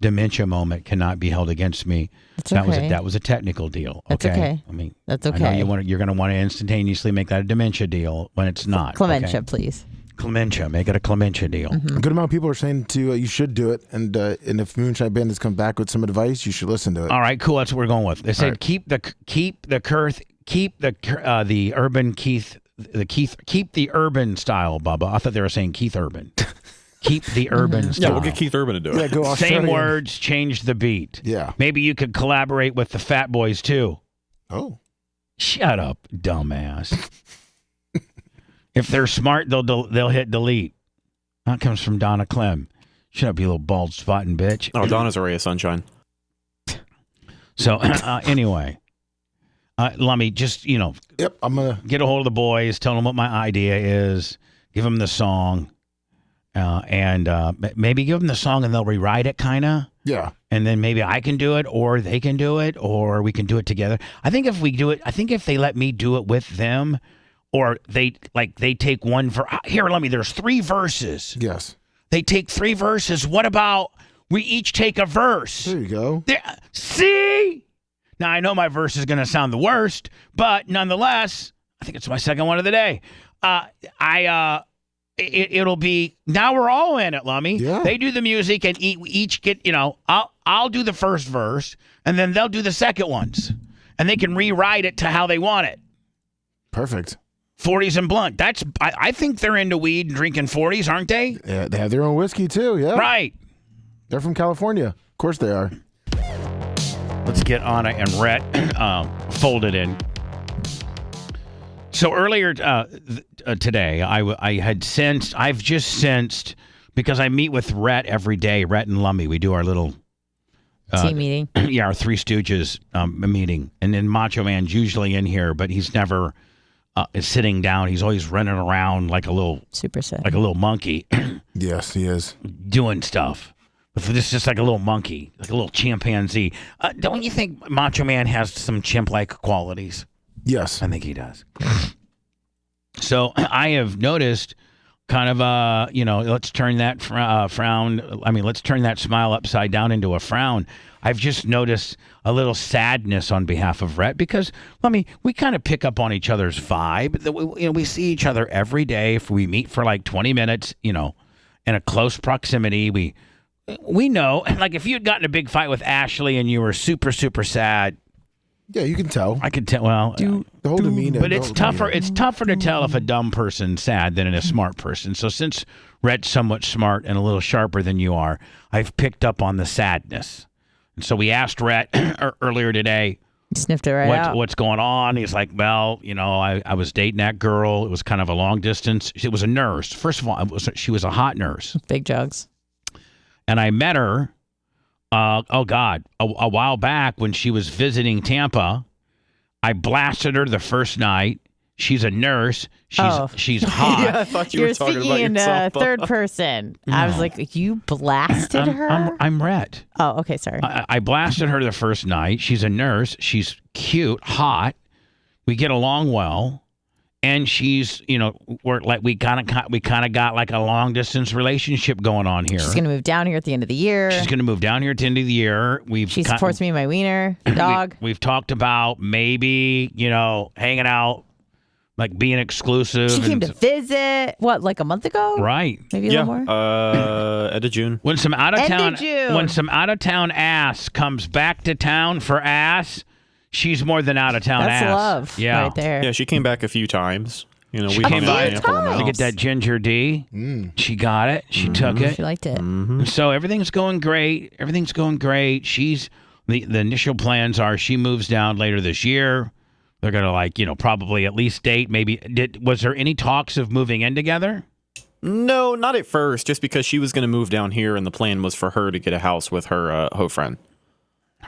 dementia moment cannot be held against me. It's okay. That was a technical deal. That's okay. I mean, that's okay. I know you're going to want to instantaneously make that a dementia deal when it's not. Clementia, please. Clementia, make it a clementia deal. Mm-hmm. A good amount of people are saying you should do it, and if Moonshine Bandits come back with some advice, you should listen to it. All right, cool. That's what we're going with. They said keep the urban style, Bubba. I thought they were saying Keith Urban. Keep the urban style. Yeah, we'll get Keith Urban to do it. Yeah, go Australian. Same words, change the beat. Yeah. Maybe you could collaborate with the Fat Boys too. Oh. Shut up, dumbass. If they're smart, they'll hit delete. That comes from Donna Clem. Shut up, you little bald spotting bitch. Oh, Donna's a ray of sunshine. So anyway, Lummy, just Yep, I'm gonna get a hold of the boys, tell them what my idea is, give them the song. And maybe give them the song and they'll rewrite it, kind of. Yeah. And then maybe I can do it, or they can do it, or we can do it together. I think if we do it, if they let me do it with them, or they take one here. Let me. There's 3 verses. Yes. They take 3 verses. What about we each take a verse? There you go. See? Now I know my verse is going to sound the worst, but nonetheless, I think it's my second one of the day. It'll be, now we're all in it, Lummy. Yeah. They do the music and we each get, I'll do the first verse and then they'll do the second ones. And they can rewrite it to how they want it. Perfect. 40s and blunt. I think they're into weed and drinking 40s, aren't they? Yeah, they have their own whiskey too, yeah. Right. They're from California. Of course they are. Let's get Anna and Rhett folded in. So earlier today, I've just sensed, because I meet with Rhett every day, Rhett and Lummy. We do our little team meeting. Yeah, our Three Stooges meeting. And then Macho Man's usually in here, but he's never sitting down. He's always running around like a little super sad, like a little monkey. Yes, he is doing stuff. But this is just like a little monkey, like a little chimpanzee. Don't you think Macho Man has some chimp-like qualities? Yes. I think he does. So I have noticed kind of let's turn that frown. I mean, let's turn that smile upside down into a frown. I've just noticed a little sadness on behalf of Rhett because, we kind of pick up on each other's vibe. We see each other every day. If we meet for like 20 minutes, in a close proximity, we know. Like if you had gotten a big fight with Ashley and you were super, super sad. Yeah, you can tell. I can tell. Well, the whole demeanor. but it's tougher. It's tougher to tell if a dumb person's sad than a smart person. So since Rhett's somewhat smart and a little sharper than you are, I've picked up on the sadness. And so we asked Rhett earlier today. Sniffed it right out. What's going on? He's like, well, I was dating that girl. It was kind of a long distance. It was a nurse. First of all, she was a hot nurse. Big jugs. And I met her. A while back when she was visiting Tampa. I blasted her the first night. She's a nurse. She's hot. Yeah, I thought you were talking about speaking in yourself. third person. No. I was like, you blasted her? I'm Rhett. Oh, okay, sorry. I blasted her the first night. She's a nurse. She's cute, hot. We get along well. And she's, we're like we kind of got like a long distance relationship going on here. She's gonna move down here at the end of the year. She supports me and my wiener dog. We've talked about maybe, hanging out, like being exclusive. She came to visit. What, like a month ago? Right. Maybe a little more. End of June. When some out of town ass comes back to town for ass. She's more than out of town That's ass. love right there. Yeah, she came back a few times. We came by to get that ginger D. She got it. She took it. She liked it. So everything's going great. She's the initial plans are she moves down later this year. They're gonna probably at least date. Maybe was there any talks of moving in together? No, not at first. Just because she was going to move down here, and the plan was for her to get a house with her friend.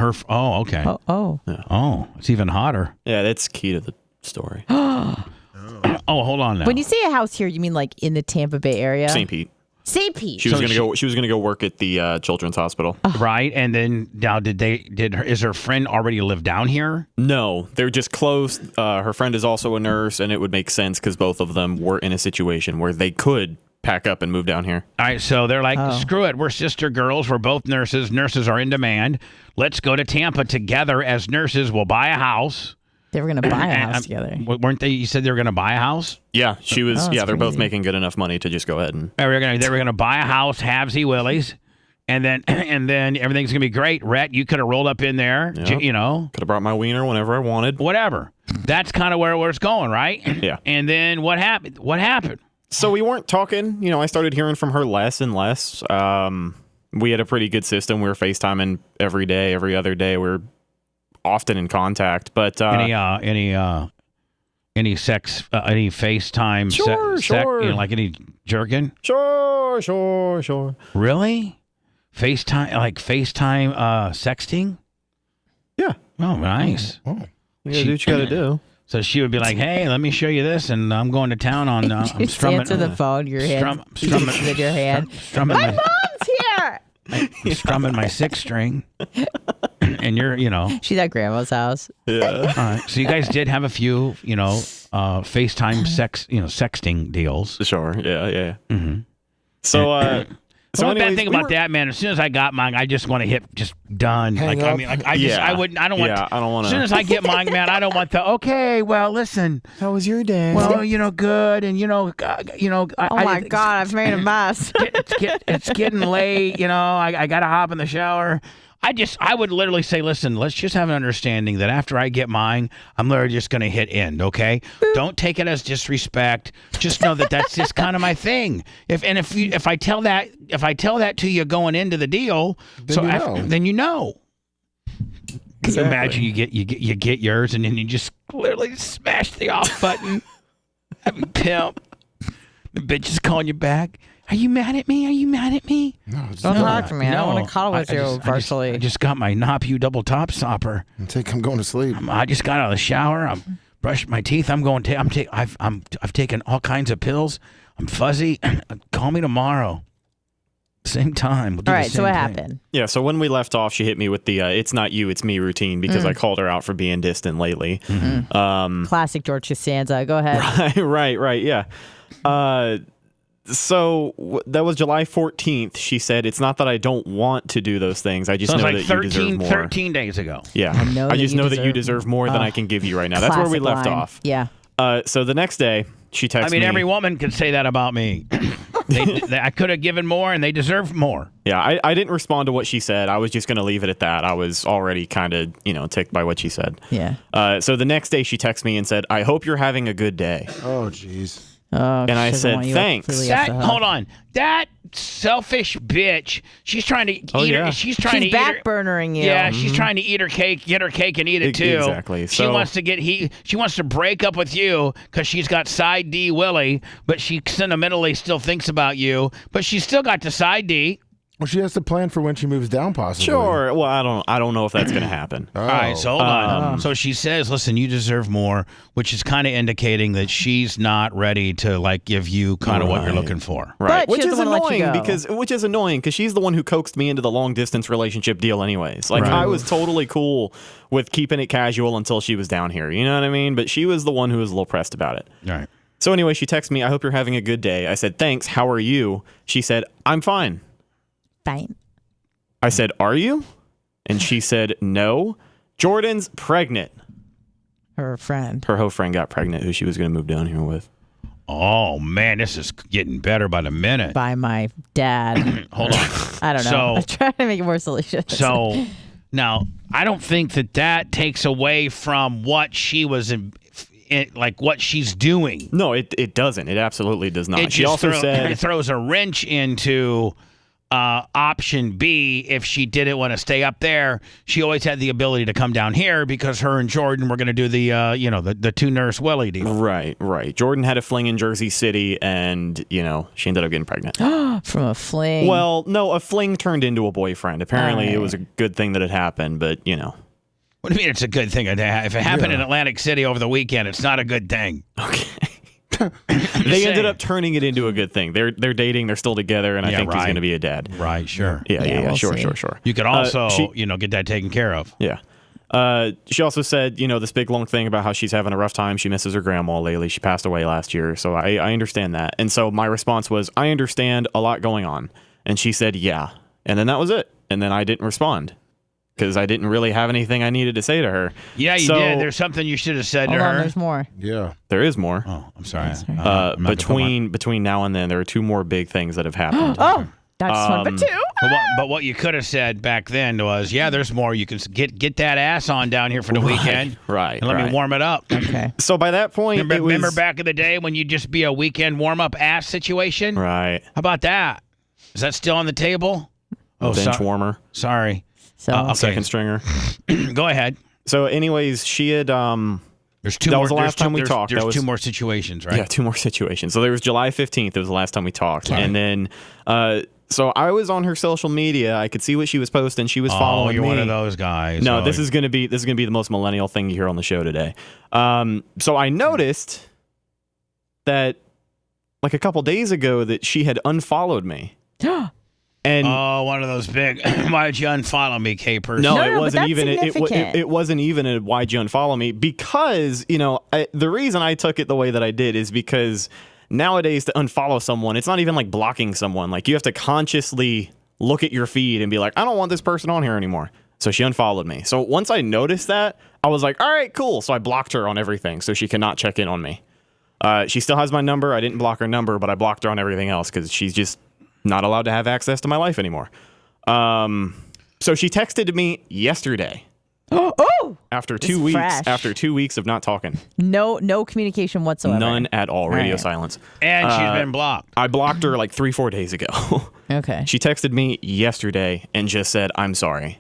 Okay. Oh, it's even hotter. Yeah, that's key to the story. Hold on now. When you say a house here, you mean like in the Tampa Bay area? St. Pete. St. Pete. She was gonna go work at the Children's Hospital. Right, and then now is her friend already live down here? No, they're just close. Her friend is also a nurse, and it would make sense because both of them were in a situation where they could pack up and move down here. All right, so they're like, screw it. We're sister girls. We're both nurses. Nurses are in demand. Let's go to Tampa together as nurses. We'll buy a house. They were going to buy a house together. Weren't they? You said they were going to buy a house? Yeah, she was. They're crazy. Both making good enough money to just go ahead and. They were going to buy a house, halvesy willies, and then everything's going to be great. Rhett, you could have rolled up in there. Yep. Could have brought my wiener whenever I wanted. Whatever. That's kind of where it's going, right? Yeah. And then what happened? So we weren't talking. I started hearing from her less and less. We had a pretty good system. We were FaceTiming every day, every other day. We were often in contact. But any sex, any FaceTime, sure. like any jerking? Sure. Really? FaceTime sexting? Yeah. Oh, nice. You gotta do what you gotta do. So she would be like, "Hey, let me show you this," and I'm going to town on. I'm strumming. Answer the phone. Your hand. Strumming with your hand. My mom's here. I'm strumming my 6-string, and you're, She's at grandma's house. Yeah. All right. So you guys did have a few, FaceTime sexting deals. Sure. Yeah. Mm-hmm. So, the only bad thing about that, man, as soon as I got mine, I just want to hit just done. Hang up. I don't want to. As soon as I get mine, man, I don't want the, okay, well, listen. How was your day? Well, good. And, Oh my God, I've made a mess. It's getting late. I got to hop in the shower. I would literally say, listen, let's just have an understanding that after I get mine, I'm literally just going to hit end, okay? Don't take it as disrespect. Just know that that's just kind of my thing. If I tell that to you going into the deal, then you know. Can you imagine you get yours and then you just literally smash the off button? I mean, pimp. The bitch is calling you back. Are you mad at me? No, it's Don't not. talk to me. I don't want to cuddle with you virtually. I just got my Nopu double top stopper. I'm going to sleep. I just got out of the shower. I'm brushed my teeth. I've taken all kinds of pills. I'm fuzzy. Call me tomorrow. Same time. We'll do all the right. So same what thing. happened? Yeah. So when we left off, she hit me with the "it's not you, it's me" routine because I called her out for being distant lately. Classic George Costanza. Go ahead. Right. Yeah. That was July 14th. She said, it's not that I don't want to do those things. I just know like that 13, you deserve more. 13 days ago. Yeah. I just know that you deserve more than I can give you right now. That's where we left off. Yeah. So the next day, she texted me. Every woman could say that about me. I could have given more, and they deserve more. Yeah, I didn't respond to what she said. I was just going to leave it at that. I was already kind of, ticked by what she said. Yeah. So the next day, she texted me and said, I hope you're having a good day. Oh, jeez. Oh, and I said, thanks. Hold on. That selfish bitch. She's trying to eat her. She's backburnering you. Yeah, she's trying to eat her cake, get her cake, and eat it too. Exactly. She wants to break up with you because she's got side D Willie, but she sentimentally still thinks about you. But she's still got the side D. Well, she has to plan for when she moves down, possibly. Sure. Well, I don't know if that's going to happen. All right, so hold on. So she says, "Listen, you deserve more," which is kind of indicating that she's not ready to give you kind of what you're looking for. Right. But Which is annoying because she's the one who coaxed me into the long distance relationship deal anyways. I was totally cool with keeping it casual until she was down here. You know what I mean? But she was the one who was a little pressed about it. All right. So anyway, she texted me, I hope you're having a good day. I said, thanks. How are you? She said, I'm fine. Fine. I said, are you? And she said, no. Jordan's pregnant. Her friend. Her whole friend got pregnant, who she was going to move down here with. Oh, man, this is getting better by the minute. By my dad. Hold on. I don't know. I'm trying to make it more salacious. So, now, I don't think that takes away from what she was what she's doing. No, it doesn't. It absolutely does not. She also said it throws a wrench into option B. If she didn't want to stay up there, she always had the ability to come down here because her and Jordan were going to do the two nurse Willie deal. Right. Jordan had a fling in Jersey City, and she ended up getting pregnant from a fling. Well, no, a fling turned into a boyfriend. Apparently, it was a good thing that it happened, but What do you mean it's a good thing? If it happened in Atlantic City over the weekend, it's not a good thing. Okay. They ended up turning it into a good thing. They're dating. They're still together, and I think he's going to be a dad. Right. Sure. Yeah. We'll Sure. You could also, get that taken care of. Yeah. She also said, this big long thing about how she's having a rough time. She misses her grandma lately. She passed away last year, so I understand that. And so my response was, I understand a lot going on. And she said, yeah. And then that was it. And then I didn't respond. Because I didn't really have anything I needed to say to her. Yeah, you did. There's something you should have said to her. There's more. Yeah. There is more. Oh, I'm sorry. Between now and then, there are two more big things that have happened. Not just one, but two. But what you could have said back then was, there's more. You can get that ass on down here for the weekend. Right. And let me warm it up. Okay. So by that point, remember back in the day when you'd just be a weekend warm-up ass situation? Right. How about that? Is that still on the table? Bench warmer. Sorry. So second stringer. Go ahead. So, anyways, she had. There's two. That more, was the last time we talked. There's two more situations, right? Yeah, two more situations. So there was July 15th. It was the last time we talked, Sorry. and then. So I was on her social media. I could see what she was posting. She was following you're me. one of those guys. No, this is gonna be the most millennial thing you hear on the show today. So I noticed that, like a couple days ago, that she had unfollowed me. And one of those big. Why'd you unfollow me, Capers? No, it wasn't even. It wasn't even a why'd you unfollow me, because the reason I took it the way that I did is because nowadays to unfollow someone, it's not even like blocking someone. Like, you have to consciously look at your feed and be like, I don't want this person on here anymore. So she unfollowed me. So once I noticed that, I was like, all right, cool. So I blocked her on everything so she cannot check in on me. She still has my number. I didn't block her number, but I blocked her on everything else because she's just not allowed to have access to my life anymore. So she texted me yesterday. Oh! After 2 weeks. Fresh. After 2 weeks of not talking. No communication whatsoever. None at all. Radio silence. And she's been blocked. I blocked her like 3-4 days ago. Okay. She texted me yesterday and just said, I'm sorry.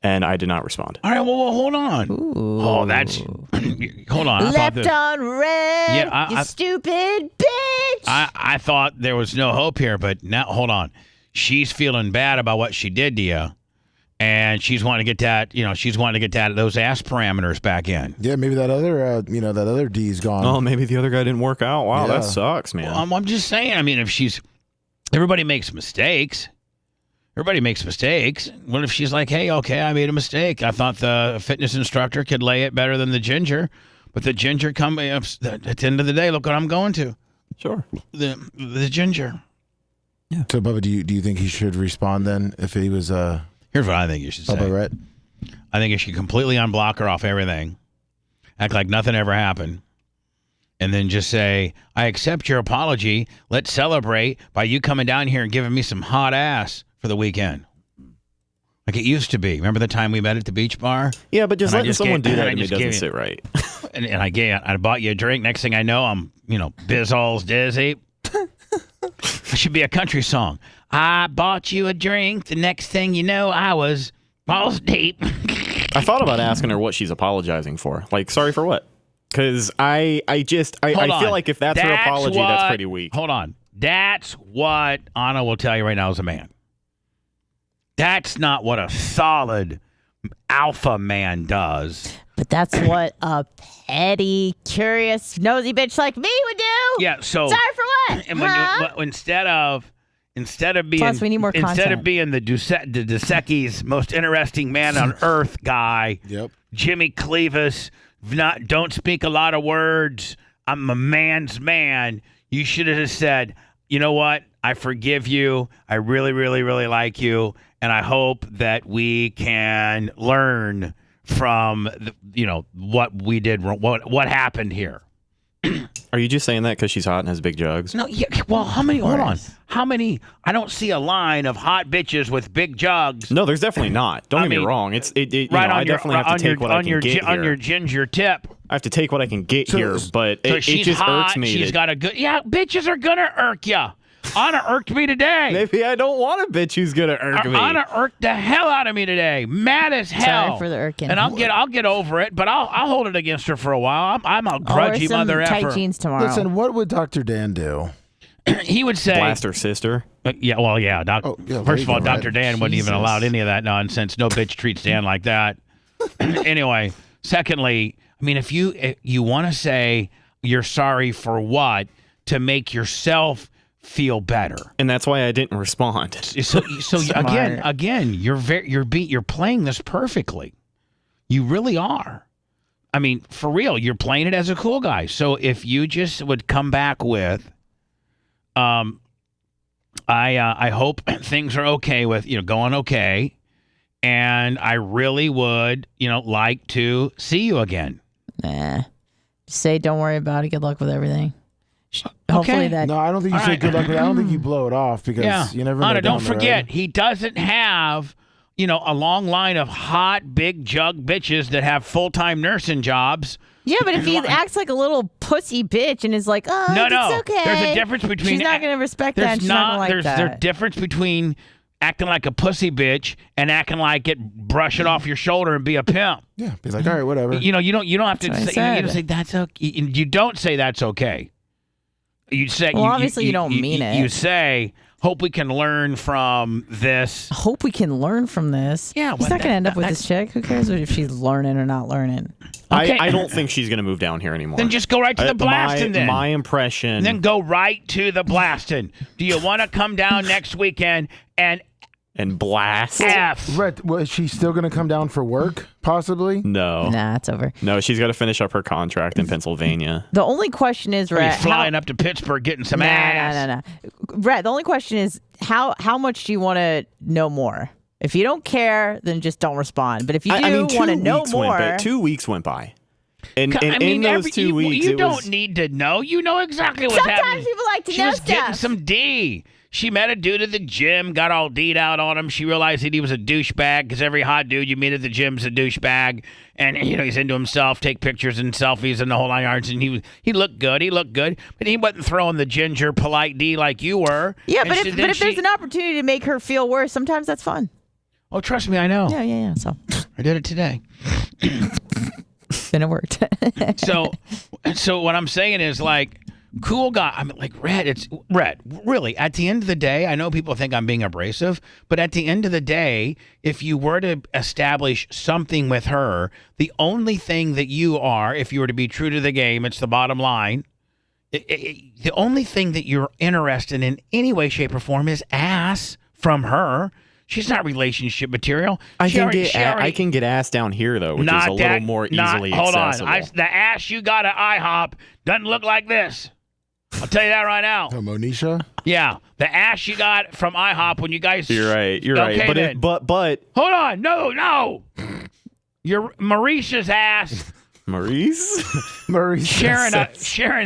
And I did not respond. All right, well hold on. Ooh. Oh, that's... hold on. Left on red, Yeah, you stupid bitch. I thought there was no hope here, but now, hold on. She's feeling bad about what she did to you, and she's wanting to get that, those ass parameters back in. Yeah, maybe that other D's gone. Oh, maybe the other guy didn't work out. Wow, that sucks, man. Well, I'm just saying, I mean, everybody makes mistakes. Everybody makes mistakes. What if she's like, hey, okay, I made a mistake. I thought the fitness instructor could lay it better than the ginger, but the ginger at the end of the day, look what I'm going to. Sure. The ginger. So, Bubba, do you think he should respond then if he was Here's what I think you should say. Bubba Rhett? I think you should completely unblock her off everything, act like nothing ever happened, and then just say, I accept your apology. Let's celebrate by you coming down here and giving me some hot ass for the weekend. Like it used to be. Remember the time we met at the beach bar? Yeah, but just letting someone do that to me just doesn't sit right. and I bought you a drink. Next thing I know, I'm, Bizzles dizzy. It should be a country song. I bought you a drink. The next thing you know, I was balls deep. I thought about asking her what she's apologizing for. Like, sorry for what? Because I feel like if that's her apology, that's pretty weak. Hold on. That's what Anna will tell you right now as a man. That's not what a solid alpha man does. But that's what a petty, curious, nosy bitch like me would do. Yeah. So sorry for what? And instead of being Plus, we need more content. the Dusecki's most interesting man on earth guy, Yep. Jimmy Clevis, don't speak a lot of words. I'm a man's man. You should have just said, you know what? I forgive you. I really, really, really like you. And I hope that we can learn from, what we did, what happened here. Are you just saying that because she's hot and has big jugs? No, yeah. Well, how many? Hold on. How many? I don't see a line of hot bitches with big jugs. No, there's definitely not. Don't get me wrong. I definitely have to take what I can get here. On your ginger tip. I have to take what I can get here, but it just hot, irks me. She's got a good. Yeah, bitches are gonna irk ya. Anna irked me today. Maybe I don't want a bitch who's gonna irk me. Anna irked the hell out of me today. Mad as hell. Sorry for the irking. And I'll get over it, but I'll hold it against her for a while. I'm a grudgy mother effer. Tight jeans tomorrow. Listen, what would Dr. Dan do? He would say, blast her sister. Yeah, well, yeah. First of all, Dr. Dan wouldn't even allow any of that nonsense. No bitch treats Dan like that. Anyway, secondly, I mean, if you want to say you're sorry for what, to make yourself feel better, and that's why I didn't respond. So again, you're playing this perfectly. You really are. I mean, for real, you're playing it as a cool guy. So if you just would come back with, I hope things are okay with going okay, and I really would like to see you again. Nah, just say don't worry about it. Good luck with everything. Hopefully that. No, I don't think you say good luck with it. I don't think you blow it off because you never know. Anna, don't forget, he doesn't have, a long line of hot, big jug bitches that have full-time nursing jobs. Yeah, but if he acts like a little pussy bitch and is like, oh, it's okay. There's a difference between. She's not going to respect that. And she's not going to like that. There's a difference between acting like a pussy bitch and acting like brush it off your shoulder and be a pimp. Yeah, be like, all right, whatever. You don't have to say that's okay. You don't say that's okay. You say, well, obviously you don't mean it. You say, hope we can learn from this. Hope we can learn from this? Yeah. He's not going to end up with this chick. Who cares if she's learning or not learning? Okay. I don't think she's going to move down here anymore. Then just go right to the blasting then. My impression. Then go right to the blasting. Do you want to come down next weekend and blast? Rhett, is she still going to come down for work, possibly? No. Nah, it's over. No, she's got to finish up her contract in Pennsylvania. The only question is, Rhett, flying up to Pittsburgh getting some ass. No. Rhett, the only question is, how much do you want to know more? If you don't care, then just don't respond. But if you do want to know more... 2 weeks went by. And in those 2 weeks, you don't need to know. You know exactly what's happening. Sometimes people like to know stuff. She was getting some D. She met a dude at the gym, got all D'd out on him. She realized that he was a douchebag because every hot dude you meet at the gym's a douchebag. And, he's into himself, take pictures and selfies and the whole 9 yards. And he looked good. But he wasn't throwing the ginger, polite D like you were. Yeah, but if there's an opportunity to make her feel worse, sometimes that's fun. Oh, trust me, I know. Yeah. So I did it today. Then it worked. So what I'm saying is, like, cool guy. I'm like, Rhett, really, at the end of the day, I know people think I'm being abrasive, but at the end of the day, if you were to establish something with her, the only thing that you are, if you were to be true to the game, it's the bottom line, the only thing that you're interested in any way, shape, or form is ass from her. She's not relationship material. I can get ass down here, though, which is a little more easily accessible. Hold on. The ass you got at IHOP doesn't look like this. I'll tell you that right now. Oh, Monisha? Yeah, the ass you got from IHOP when you guys. You're right. You're right. Okay, But hold on. No. Your Maurice's ass. Maurice. Sharing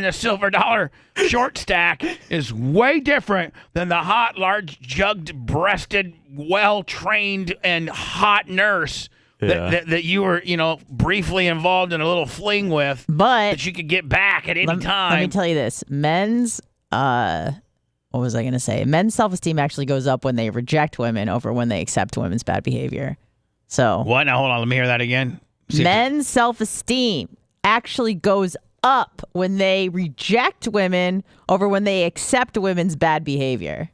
the silver dollar short stack is way different than the hot, large, jugged-breasted, well-trained, and hot nurse that you were, briefly involved in a little fling with, but that you could get back at any time. Let me tell you this: men's, what was I going to say? Men's self-esteem actually goes up when they reject women over when they accept women's bad behavior. So what? Now hold on. Let me hear that again. Men's self-esteem actually goes up when they reject women over when they accept women's bad behavior.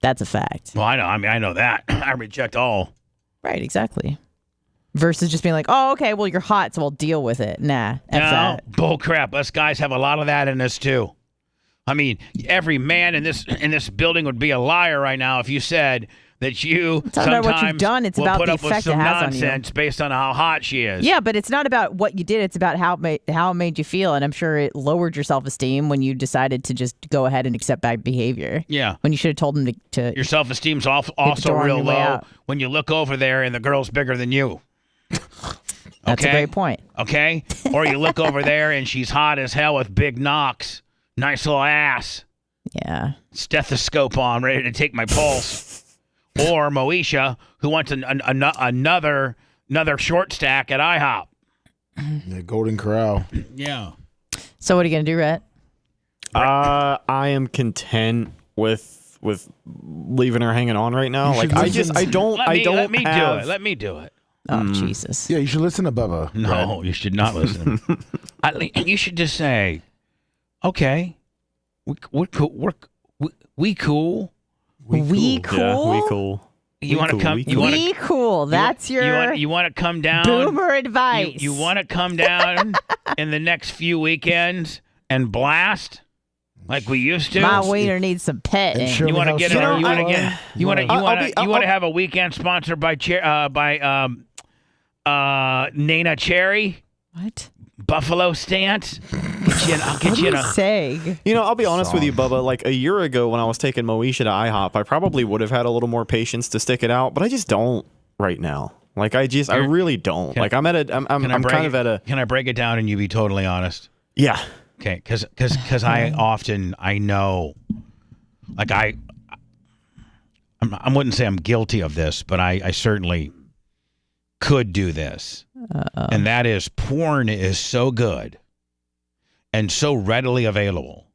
That's a fact. Well, I know. I mean, I know that. I reject all. Right, exactly. Versus just being like, oh, okay, well, you're hot, so I'll deal with it. Nah, that. Bull crap. Us guys have a lot of that in us, too. I mean, every man in this building would be a liar right now if you said that you it's not about what you've done. It's about the effect it has on you. Nonsense based on how hot she is. Yeah, but it's not about what you did. It's about how it made you feel. And I'm sure it lowered your self-esteem when you decided to just go ahead and accept bad behavior. Yeah. When you should have told them to your self-esteem's also real low when you look over there and the girl's bigger than you. That's a great point. Okay? Or you look over there and she's hot as hell with big knocks. Nice little ass. Yeah. Stethoscope on, ready to take my pulse. Or Moesha, who wants another short stack at IHOP. The Golden Corral. Yeah. So what are you gonna do, Rhett? I am content with leaving her hanging on right now. Like I don't. Let me do it. Oh Jesus. Yeah, you should listen to Bubba. No, Rhett. you should not listen. You should just say, okay, we cool. We cool. Yeah, we cool. You want to come? We cool. That's your. You want to come down? Boomer advice. You want to come down in the next few weekends and blast like we used to? My wiener needs some petting. You want to get? You want to have a weekend sponsored by Nana Cherry? What? Buffalo Stance. I'll get you. I'll be honest with you, Bubba. Like a year ago, when I was taking Moesha to IHOP, I probably would have had a little more patience to stick it out, but I just don't right now. Like I really don't. Like I'm kind of at a. Can I break it down and you be totally honest? Yeah. Okay, because I know, like I wouldn't say I'm guilty of this, but I certainly could do this. And that is, porn is so good and so readily available,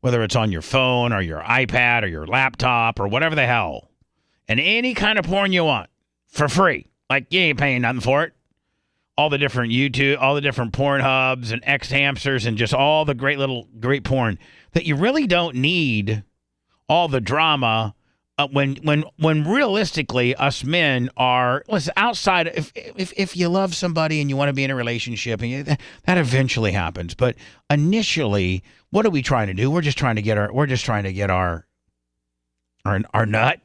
whether it's on your phone or your iPad or your laptop or whatever the hell, and any kind of porn you want for free. Like, you ain't paying nothing for it. All the different YouTube, all the different porn hubs and X-Hamsters and just all the great porn that you really don't need all the drama. When realistically us men are, listen, outside, if you love somebody and you want to be in a relationship, and that eventually happens, but initially, what are we trying to do? We're just trying to get our nut.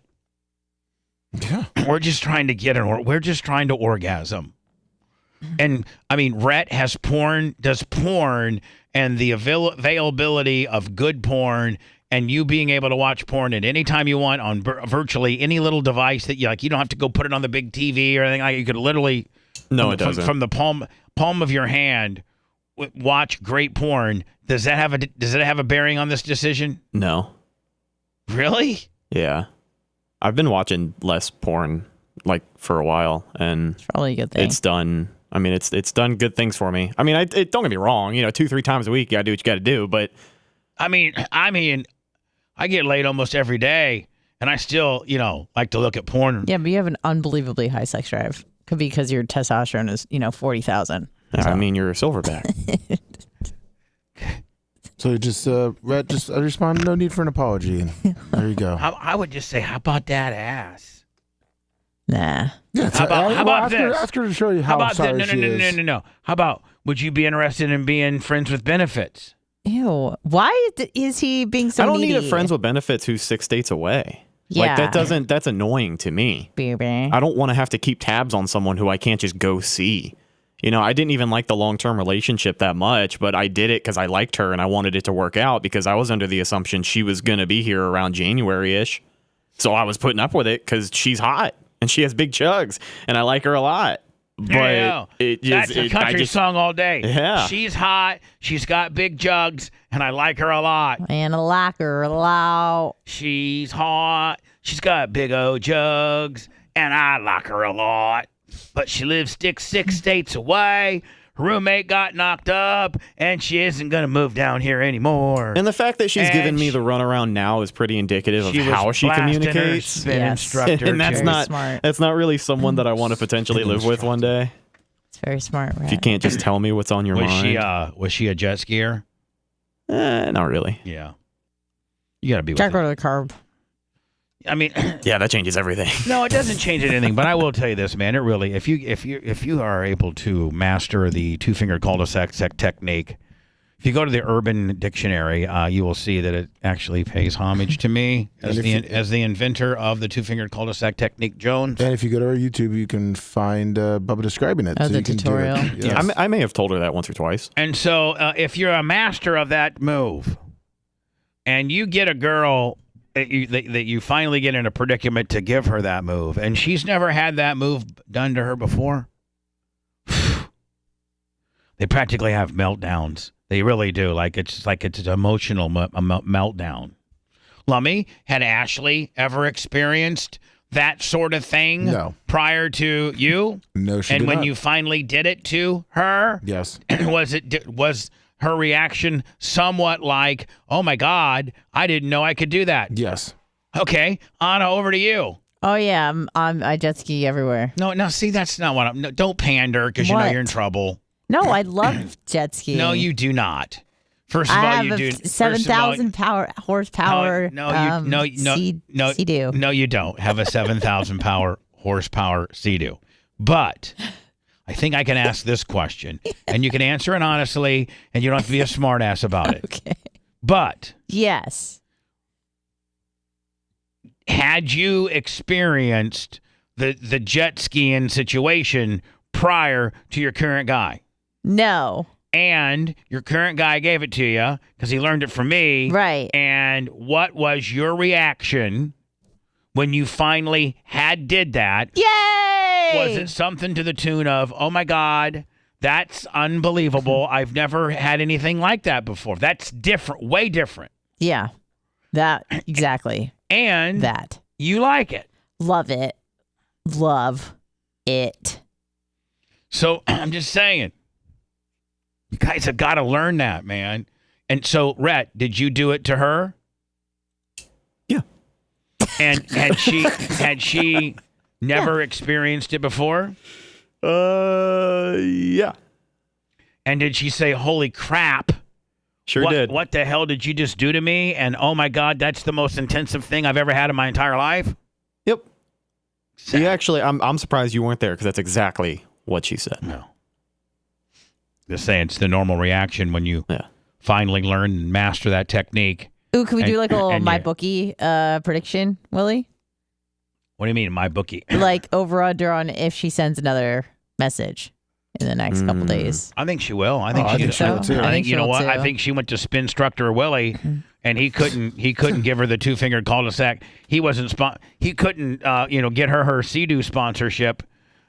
Yeah. We're just trying to orgasm. And I mean, Rhett does porn, and the availability of good porn. And you being able to watch porn at any time you want on virtually any little device that you like, you don't have to go put it on the big TV or anything like. You could literally, it doesn't. From the palm of your hand, watch great porn. Does it have a bearing on this decision? No. Really? Yeah, I've been watching less porn like for a while, and it's probably a good thing. It's done. I mean, it's done good things for me. I mean, don't get me wrong. 2-3 times a week, you gotta do what you gotta do. But I mean. I get laid almost every day, and I still, like to look at porn. Yeah, but you have an unbelievably high sex drive. Could be because your testosterone is, 40,000. I mean, you're a silverback. So just, Rhett, just respond. No need for an apology. There you go. I would just say, how about that ass? Nah. Yeah. How about this? Ask her to show you how sorry she is. No. How about, would you be interested in being friends with benefits? Ew. Why is he being so I don't needy? need a friends with benefits who's 6 states away. Yeah. Like that's annoying to me. Baby. I don't want to have to keep tabs on someone who I can't just go see. I didn't even like the long-term relationship that much, but I did it because I liked her and I wanted it to work out because I was under the assumption she was going to be here around January-ish. So I was putting up with it because she's hot and she has big chugs and I like her a lot. But that's a country song all day. Yeah. She's hot. She's got big jugs, and I like her a lot. And I like her a lot. She's hot. She's got big old jugs, and I like her a lot. But she lives 6 states away. Her roommate got knocked up, and she isn't going to move down here anymore. And the fact that she's giving me the runaround now is pretty indicative of how she communicates. Spin instructor and that's not smart. That's not really someone that I want to potentially live with one day. It's very smart, right? If you can't just tell me what's on your mind. Was she a jet skier? Not really. Yeah. You got to be with Jack her. her to the curb. I mean, yeah, that changes everything. No, it doesn't change anything. But I will tell you this, man. It really, if you are able to master the two-fingered cul-de-sac technique, if you go to the Urban Dictionary, you will see that it actually pays homage to me as the inventor of the two-fingered cul-de-sac technique, Jones. And if you go to our YouTube, you can find Bubba describing it. Oh, the you can tutorial. Do it. Yes. I may have told her that once or twice. And so, if you're a master of that move, and you get a girl that you finally get in a predicament to give her that move, and she's never had that move done to her before, they practically have meltdowns. They really do. It's an emotional meltdown. Lummy, had Ashley ever experienced that sort of thing? No. Prior to you? No, she and did when not. you finally did it to her? Yes. Was her reaction somewhat like, oh my God, I didn't know I could do that? Yes. Okay, Anna, over to you. Oh yeah, I jet ski everywhere. No, see, that's not what I'm. No, don't pander because you know you're in trouble. No, I love jet skiing. No, you do not. First of all, you do. 7,000 horsepower. Sea-Doo. No, you don't have a 7,000 horsepower Sea-Doo. But I think I can ask this question, and you can answer it honestly, and you don't have to be a smartass about it. Okay. But yes, had you experienced the jet skiing situation prior to your current guy? No. And your current guy gave it to you because he learned it from me. Right. And what was your reaction when you finally did that? Yay! Was it something to the tune of, oh my God, that's unbelievable. I've never had anything like that before. That's different, way different. Yeah. That, exactly. And that. You like it. Love it. Love it. So I'm just saying. You guys have got to learn that, man. And so, Rhett, did you do it to her? Yeah. And had she never experienced it before? Yeah. And did she say, "Holy crap"? Sure did. What the hell did you just do to me? And oh my God, that's the most intensive thing I've ever had in my entire life. Yep. You actually, I'm surprised you weren't there because that's exactly what she said. No. Just saying, it's the normal reaction when you finally learn and master that technique. Ooh, can we do like a little MyBookie prediction, Willie? What do you mean, MyBookie? Like over under on if she sends another message in the next couple days. I think she will. I think she will too. I think you know what? Too. I think she went to Spinstructor Willie, and he couldn't give her the two-fingered cul-de-sac. He wasn't he couldn't get her Sea-Doo sponsorship.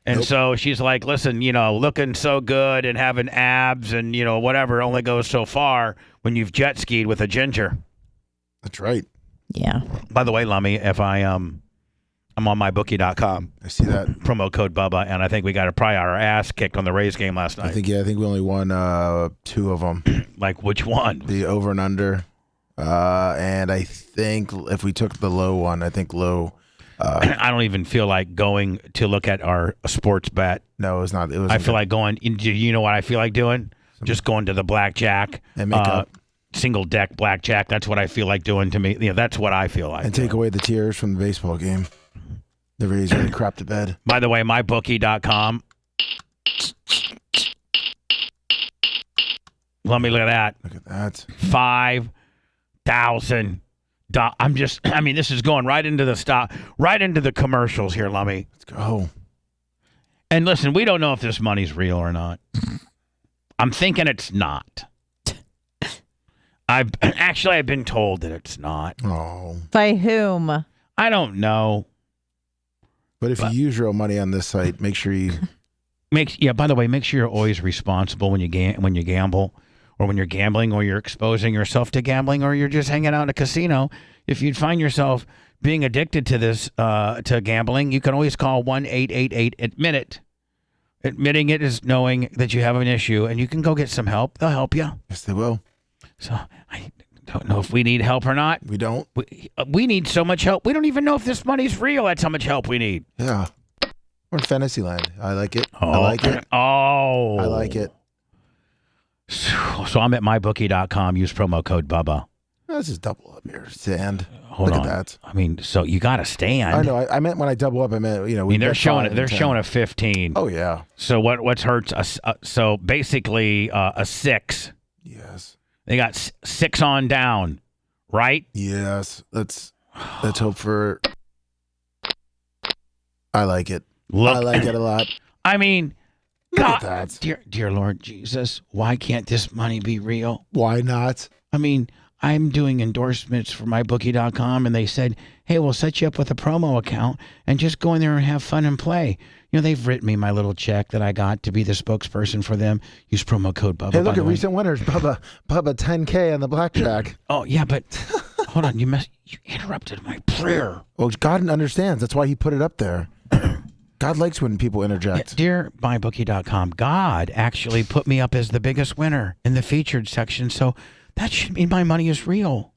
And so she's like, listen, looking so good and having abs and, whatever only goes so far when you've jet skied with a ginger. That's right. Yeah. By the way, Lummy, if I'm on mybookie.com. I see that. Promo code Bubba, and I think we got probably our ass kicked on the Rays game last night. I think we only won 2 of them. Like which one? The over and under. And I think if we took the low one, I think low. I don't even feel like going to look at our sports bet. No, it was not. I feel like going. You know what I feel like doing? Just going to the blackjack and make up. Single deck blackjack. That's what I feel like doing to me. That's what I feel like. And take away the tears from the baseball game. The Rays really crapped the bed. By the way, mybookie.com. Let me look at that. Look at that. 5,000. This is going right into the commercials here, Lummy. Let's go. And listen, we don't know if this money's real or not. I'm thinking it's not. I've been told that it's not. Oh. By whom? I don't know. But if you use real money on this site, make sure you By the way, make sure you're always responsible when you gamble, or when you're gambling, or you're exposing yourself to gambling, or you're just hanging out in a casino. If you'd find yourself being addicted to this, to gambling, you can always call 1-888-ADMIT-IT. Admitting it is knowing that you have an issue, and you can go get some help. They'll help you. Yes, they will. So I don't know if we need help or not. We don't. We need so much help. We don't even know if this money's real. That's how much help we need. Yeah. We're in Fantasyland. I like it. Oh. I like it. Oh. I like it. So I'm at mybookie.com. Use promo code Bubba. Let's just double up here. Stand. Hold Look on. at that. I mean, so you got to stand. I know. I meant when I double up, I meant, I mean, they're showing a 15. Oh, yeah. So what's hurts us? So basically a 6. Yes. They got 6 on down, right? Yes. Let's hope for. I like it. Look, I like it a lot. I mean, Look God, at that. dear Lord Jesus, why can't this money be real? Why not? I mean, I'm doing endorsements for mybookie.com, and they said, hey, we'll set you up with a promo account and just go in there and have fun and play. You know, they've written me my little check that I got to be the spokesperson for them. Use promo code Bubba. Hey, look at recent winners. Bubba 10K on the blackjack. Oh, yeah, but hold on. You interrupted my prayer. Well, God understands. That's why he put it up there. God likes when people interject. Dear mybookie.com, God actually put me up as the biggest winner in the featured section, so that should mean my money is real.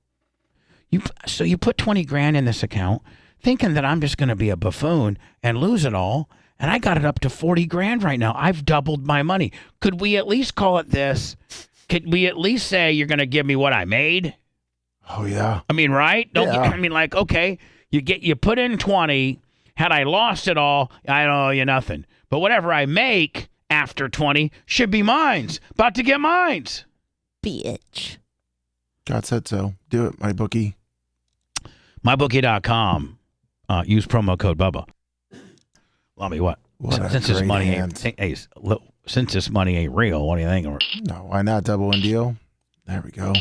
So you put 20 grand in this account, thinking that I'm just going to be a buffoon and lose it all, and I got it up to 40 grand right now. I've doubled my money. Could we at least call it this? Could we at least say you're going to give me what I made? Oh, yeah. I mean, right? Yeah. I mean, like, okay, you put in 20. Had I lost it all, I don't owe you nothing. But whatever I make after 20 should be mine's. About to get mine's. Bitch. God said so. Do it, my bookie. Mybookie.com. Use promo code Bubba. Well, I mean, what? Since this money ain't real, what do you think? No, why not? Double in deal. There we go.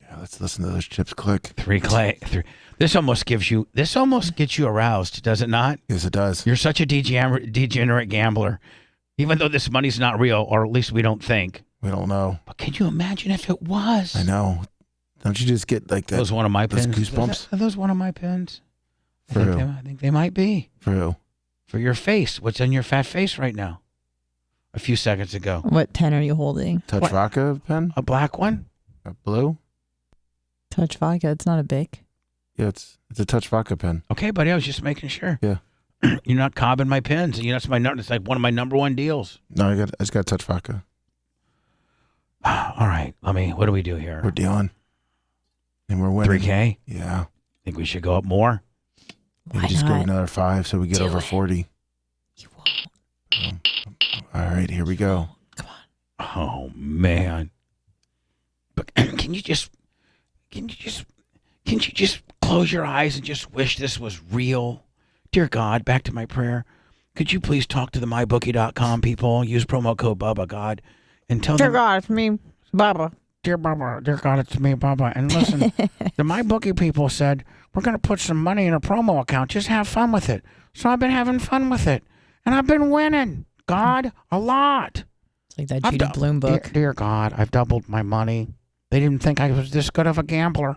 Yeah, let's listen to those chips click. 3 clay. This almost gets you aroused, does it not? Yes, it does. You're such a degenerate gambler. Even though this money's not real, or at least we don't think. We don't know. But can you imagine if it was? I know. Don't you just get like that? Those one of my pins. Goosebumps? Are those one of my pins? For who? I think they might be. For who? For your face. What's on your fat face right now? A few seconds ago. What pen are you holding? Touch vodka pen? A black one? A blue? Touch vodka. It's not a Bic. Yeah, it's a touch vodka pen. Okay, buddy. I was just making sure. Yeah. You're not cobbing my pins. You know, it's like one of my number one deals. No, I just got touch vodka. All right. What do we do here? We're dealing. And we're winning. 3K? Yeah. Think we should go up more? Maybe just go another 5 so we get over 40. You won't. All right, here we go. Come on. Oh man. But can you just close your eyes and just wish this was real? Dear God, back to my prayer. Could you please talk to the mybookie.com people? Use promo code Bubba, God, and tell them. Dear God, it's me, Bubba. Dear Bubba, dear God, it's me, Bubba. And listen, the MyBookie people said, we're going to put some money in a promo account. Just have fun with it. So I've been having fun with it. And I've been winning, God, a lot. It's like that Judy Bloom book. Dear God, I've doubled my money. They didn't think I was this good of a gambler.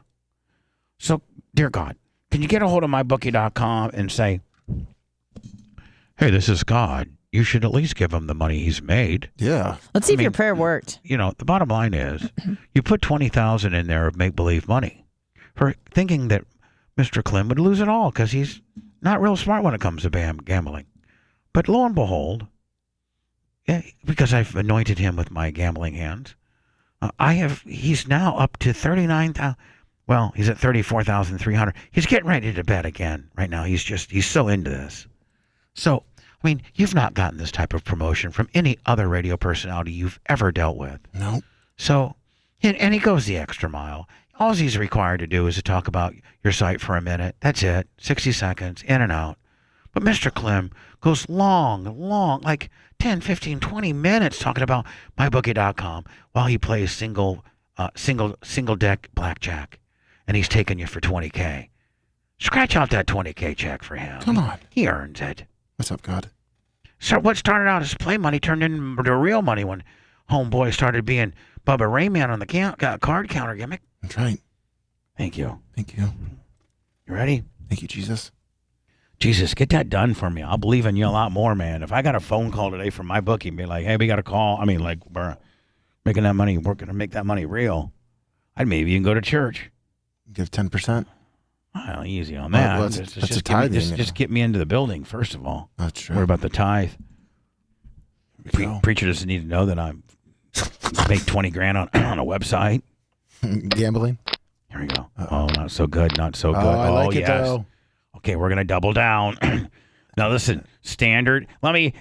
So, dear God, can you get a hold of MyBookie.com and say, hey, this is God. You should at least give him the money he's made. Yeah. Let's see if your prayer worked. You know, the bottom line is you put $20,000 in there of make-believe money for thinking that Mr. Klim would lose it all because he's not real smart when it comes to gambling. But lo and behold, because I've anointed him with my gambling hands, he's now up to 39,000. Well, he's at 34,300. He's getting ready to bet again right now. He's so into this. So, I mean, you've not gotten this type of promotion from any other radio personality you've ever dealt with. Nope. So, and he goes the extra mile. All he's required to do is to talk about your site for a minute. That's it. 60 seconds, in and out. But Mr. Clem goes long, like 10, 15, 20 minutes talking about mybookie.com while he plays single deck blackjack. And he's taking you for $20K. Scratch out that $20K check for him. Come on. He earns it. What's up, God? So what started out as play money turned into real money when homeboy started being Bubba Rayman on the card counter gimmick. That's right. Thank you. Thank you. You ready? Thank you, Jesus. Jesus, get that done for me. I'll believe in you a lot more, man. If I got a phone call today from my bookie and be like, hey, we got a call. I mean, like, we're making that money, we're going to make that money real. I'd maybe even go to church. Give 10%. Well, easy on that. Well, that's a tithe. Just get me into the building, first of all. That's true. What about the tithe? Preacher doesn't need to know that I'm make 20 grand on a website. Gambling? Here we go. Oh, not so good. Not so good. I like it, though. Okay, we're going to double down. Now, listen, standard.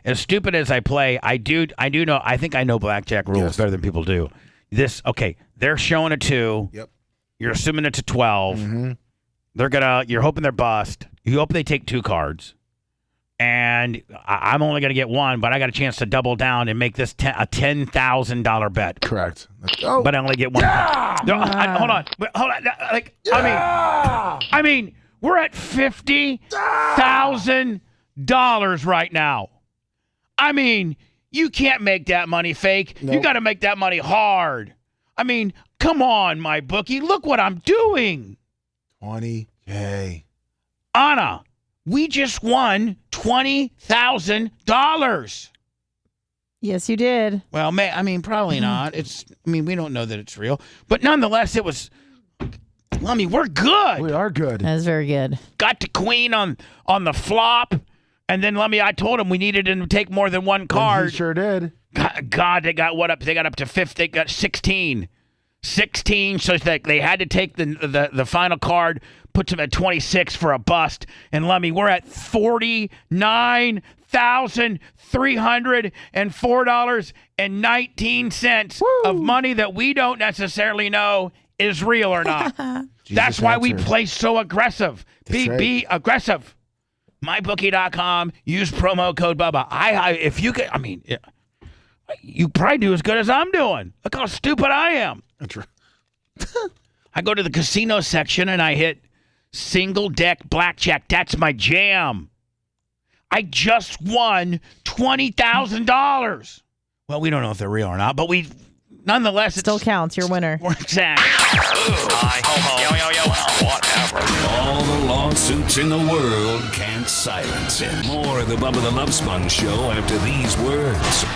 As stupid as I play, I do know, I think I know blackjack rules better than people do. They're showing a 2. Yep. You're assuming it's a 12. Mm-hmm. You're hoping they're bust. You hope they take 2 cards. And I'm only going to get 1, but I got a chance to double down and make this a $10,000 bet. Correct. But I only get 1. Yeah! No, hold on. I mean, we're at $50,000 right now. I mean, you can't make that money fake. Nope. You got to make that money hard. I mean, come on, my bookie. Look what I'm doing. $20K. Anna, we just won $20,000. Yes, you did. Well, probably not. We don't know that it's real. But nonetheless, it was... we're good. We are good. That's very good. Got to queen on the flop. And then I told him we needed him to take more than 1 card. And he sure did. God, they got what up? They got up to 5th. They got 16. 16, so they had to take the final card, puts them at 26 for a bust. And we're at $49,304.19 of money that we don't necessarily know is real or not. That's why we play so aggressive. Be aggressive. MyBookie.com. Use promo code Bubba. If you could, you probably do as good as I'm doing. Look how stupid I am. That's right. I go to the casino section and I hit single deck blackjack. That's my jam. I just won $20,000. Well, we don't know if they're real or not, but nonetheless, still counts. You're a winner. Exactly. Whatever. All the lawsuits in the world can't silence it. More of the Bubba the Love Sponge show after these words.